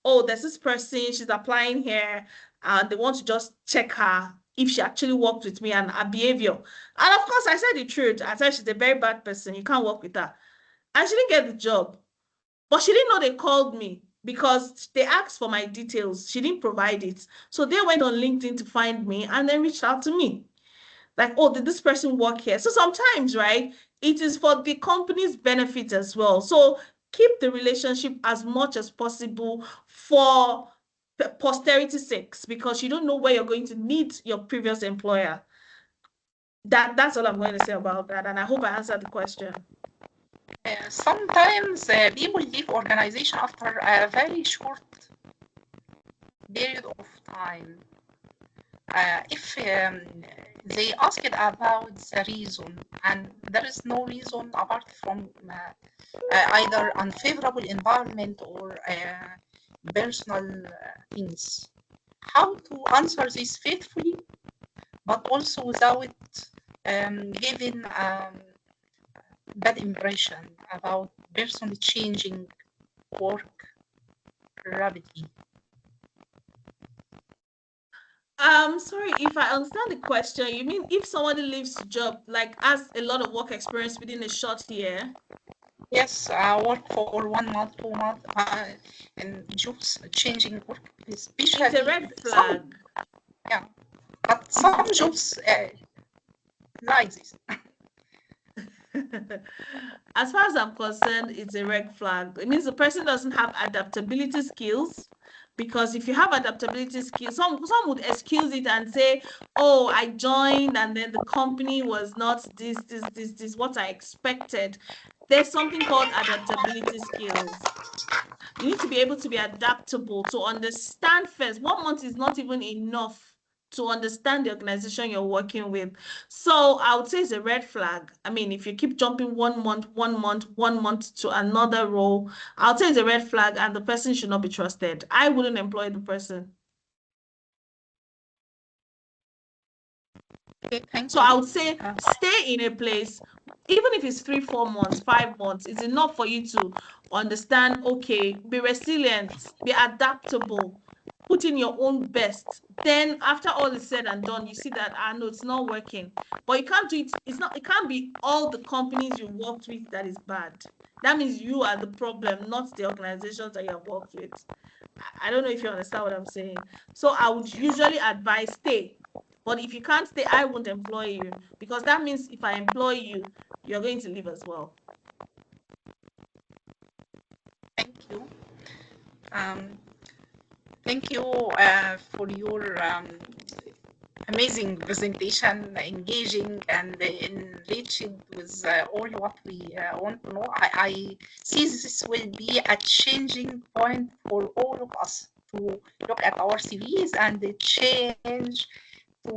oh, there's this person, she's applying here, and they want to just check her if she actually worked with me and her behavior. And of course, I said the truth. I said she's a very bad person. You can't work with her. And she didn't get the job. But she didn't know they called me because they asked for my details. She didn't provide it. So they went on LinkedIn to find me and then reached out to me. Like, oh, did this person work here? So sometimes, right, it is for the company's benefit as well. So keep the relationship as much as possible for posterity's sakes, because you don't know where you're going to meet your previous employer. That's all I'm going to say about that. And I hope I answered the question. Sometimes people leave organization after a very short period of time. If they asked about the reason and there is no reason apart from either unfavorable environment or personal things, how to answer this faithfully but also without giving bad impression about person changing work rapidly? Sorry, if I understand the question, you mean if somebody leaves a job, like has a lot of work experience within a short year? Yes, I work for 1 month, 2 months, and jobs changing work, especially. It's a red flag. Yeah, but some jobs like this. As far as I'm concerned, it's a red flag. It means the person doesn't have adaptability skills. Because if you have adaptability skills, some would excuse it and say, oh, I joined and then the company was not this, what I expected. There's something called adaptability skills. You need to be able to be adaptable, to understand first. 1 month is not even enough to understand the organization you're working with. So I would say it's a red flag. I mean, if you keep jumping 1 month to another role, I'll say it's a red flag and the person should not be trusted. I wouldn't employ the person. Okay, thank So you. I would say stay in a place, even if it's 3, 4 months, 5 months, it's enough for you to understand, okay, be resilient, be adaptable, put in your own best. Then after all is said and done, you see that no, it's not working. But you can't do it. It can't be all the companies you worked with that is bad. That means you are the problem, not the organizations that you have worked with. I don't know if you understand what I'm saying. So I would usually advise stay. But if you can't stay, I won't employ you, because that means if I employ you, you're going to leave as well. Thank you. Thank you for your amazing presentation, engaging and enriching with all what we want to know. I see this will be a changing point for all of us to look at our CVs and change to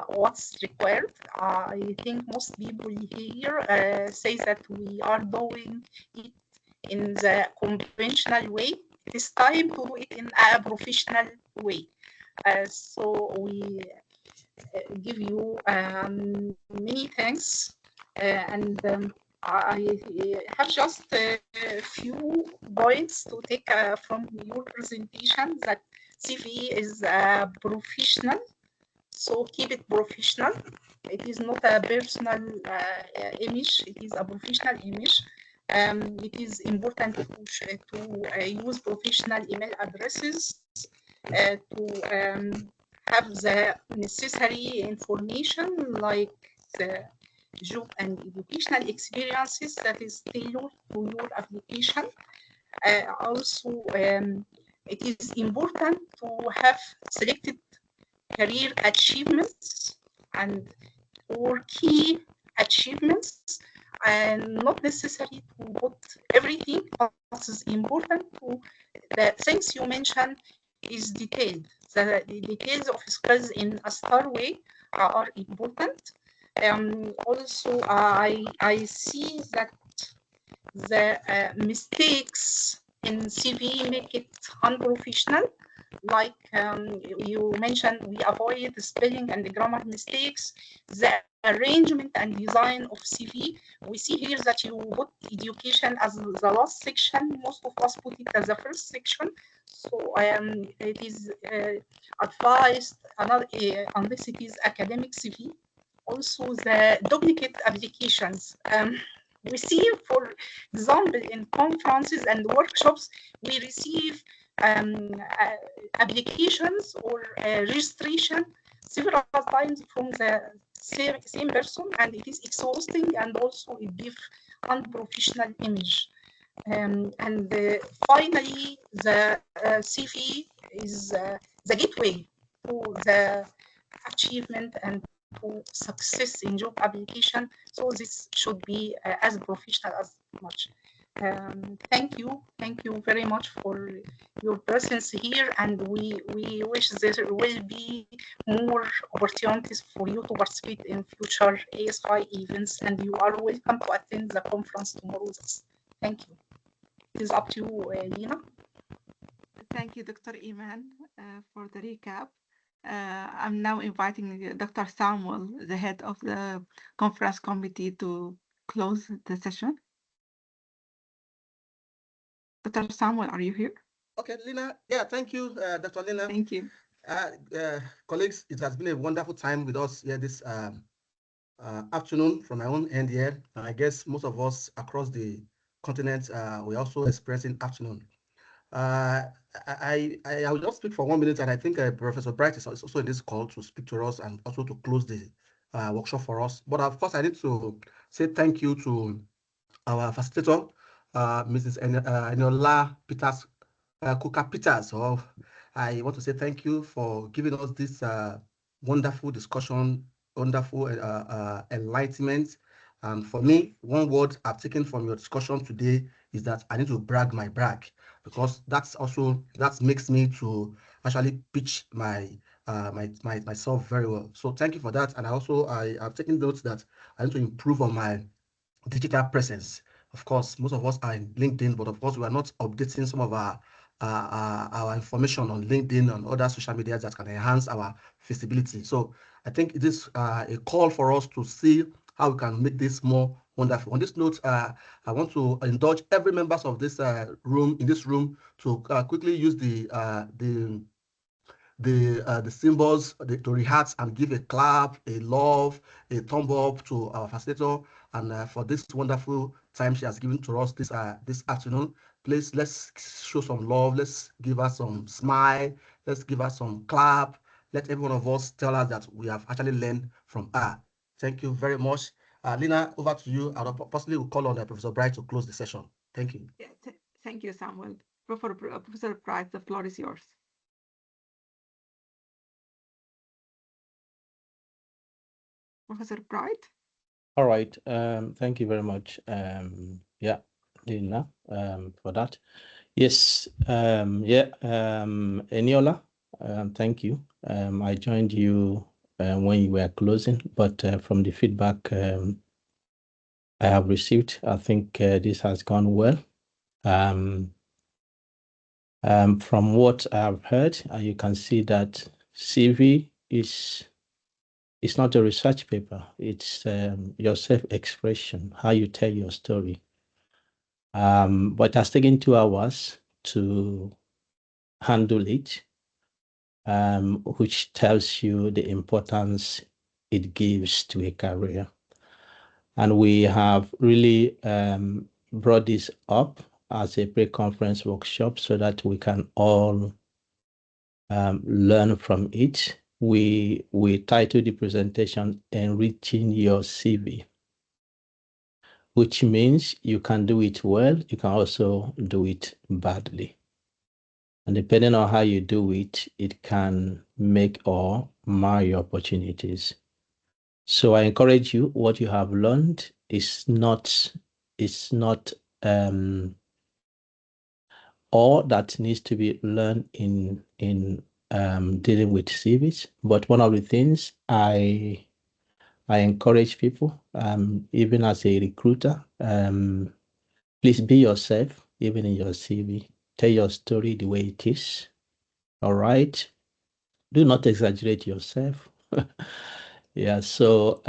what's required. I think most people here say that we are doing it in the conventional way. It is time to do it in a professional way. So we give you many thanks, and I have just a few points to take from your presentation. That CV is professional, so keep it professional. It is not a personal image, it is a professional image. It is important to use professional email addresses, to have the necessary information like the job and educational experiences that is tailored to your application. Also, it is important to have selected career achievements and or key achievements, and not necessary to put everything, but it is important to the things you mentioned is detailed. The details of skills in a star way are important. Also, I see that the mistakes in CV make it unprofessional. Like you mentioned, we avoid the spelling and the grammar mistakes. The arrangement and design of CV, we see here that you put education as the last section. Most of us put it as the first section. So it is advised unless it is academic CV. Also, the duplicate applications. We see, for example, in conferences and workshops, we receive applications or registration several times from the same person, and it is exhausting, and also it gives unprofessional image. And finally, the CV is the gateway to the achievement and to success in job application. So this should be as professional as much. Thank you very much for your presence here, and we wish there will be more opportunities for you to participate in future ASFI events, and you are welcome to attend the conference tomorrow. Thank you. It is up to you, Lina. Thank you, Dr. Iman, for the recap. I'm now inviting Dr. Samuel, the head of the conference committee, to close the session. Dr. Samuel, are you here? Okay, Lina. Yeah, thank you, Dr. Lina. Thank you. Colleagues, it has been a wonderful time with us here this afternoon from my own end here. And I guess most of us across the continent, we're also experiencing afternoon. I will just speak for 1 minute, and I think Professor Bright is also in this call to speak to us and also to close the workshop for us. But of course, I need to say thank you to our facilitator, Mrs. Eniola Peters, Kuka Peters. So I want to say thank you for giving us this wonderful discussion, wonderful enlightenment. And for me, one word I've taken from your discussion today is that I need to brag my brag, because that makes me to actually pitch myself very well. So thank you for that. And I've taken notes that I need to improve on my digital presence. Of course, most of us are in LinkedIn, but of course we are not updating some of our information on LinkedIn and other social media that can enhance our visibility. So I think it is a call for us to see how we can make this more wonderful. On this note, I want to indulge every members of this room to quickly use the the symbols, to rehearse and give a clap, a love, a thumb up to our facilitator, and for this wonderful time she has given to us this afternoon. Please, let's show some love. Let's give her some smile. Let's give her some clap. Let every one of us tell us that we have actually learned from her. Thank you very much. Lina, over to you. I'll possibly will call on Professor Bright to close the session. Thank you. Yeah, thank you, Samuel. Professor Bright, the floor is yours. Professor Bright? All right. Thank you very much. Yeah, Lina, for that. Yes. Eniola, thank you. I joined you when you were closing, but from the feedback I have received, I think this has gone well. From what I've heard, you can see that CV is not a research paper. It's your self-expression, how you tell your story. But it has taken 2 hours to handle it, which tells you the importance it gives to a career. And we have really brought this up as a pre-conference workshop so that we can all learn from it. We titled the presentation Enriching Your CV, which means you can do it well, you can also do it badly. And depending on how you do it, it can make or mar your opportunities. So I encourage you, what you have learned is not all that needs to be learned in dealing with CVs. But one of the things I encourage people, even as a recruiter, please be yourself, even in your CV. Tell your story the way it is. All right. Do not exaggerate yourself. Yeah, so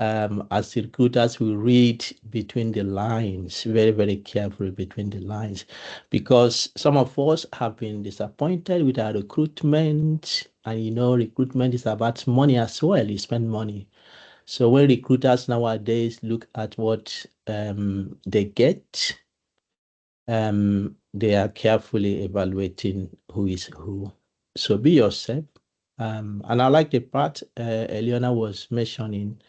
as recruiters, we read between the lines, very, very carefully between the lines, because some of us have been disappointed with our recruitment, and recruitment is about money as well. You spend money. So when recruiters nowadays look at what they get, they are carefully evaluating who is who. So be yourself. And I like the part Eliana was mentioning.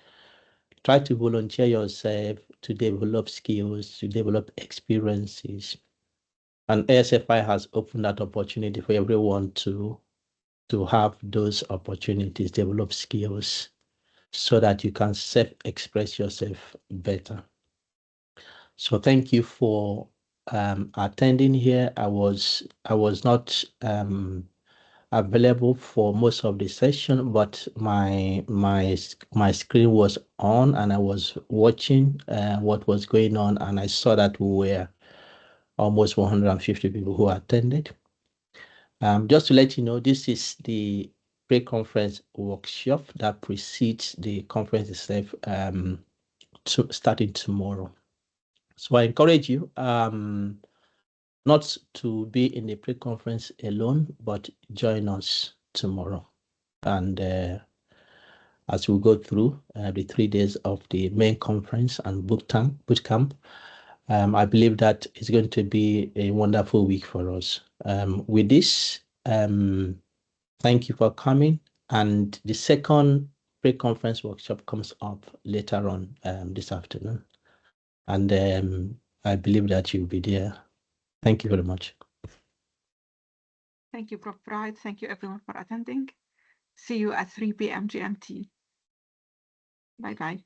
Try to volunteer yourself to develop skills, to develop experiences. And ASFI has opened that opportunity for everyone to have those opportunities, develop skills, so that you can self-express yourself better. So thank you for attending here. I was not available for most of the session, but my screen was on and I was watching what was going on, and I saw that we were almost 150 people who attended. Just to let you know, this is the pre-conference workshop that precedes the conference itself, starting tomorrow. So I encourage you not to be in the pre-conference alone, but join us tomorrow. And as we go through the 3 days of the main conference and boot camp, I believe that it's going to be a wonderful week for us. With this, thank you for coming. And the second pre-conference workshop comes up later on this afternoon. And I believe that you'll be there. Thank you very much. Thank you, Prof. Bright. Thank you, everyone, for attending. See you at 3 p.m. GMT. Bye-bye.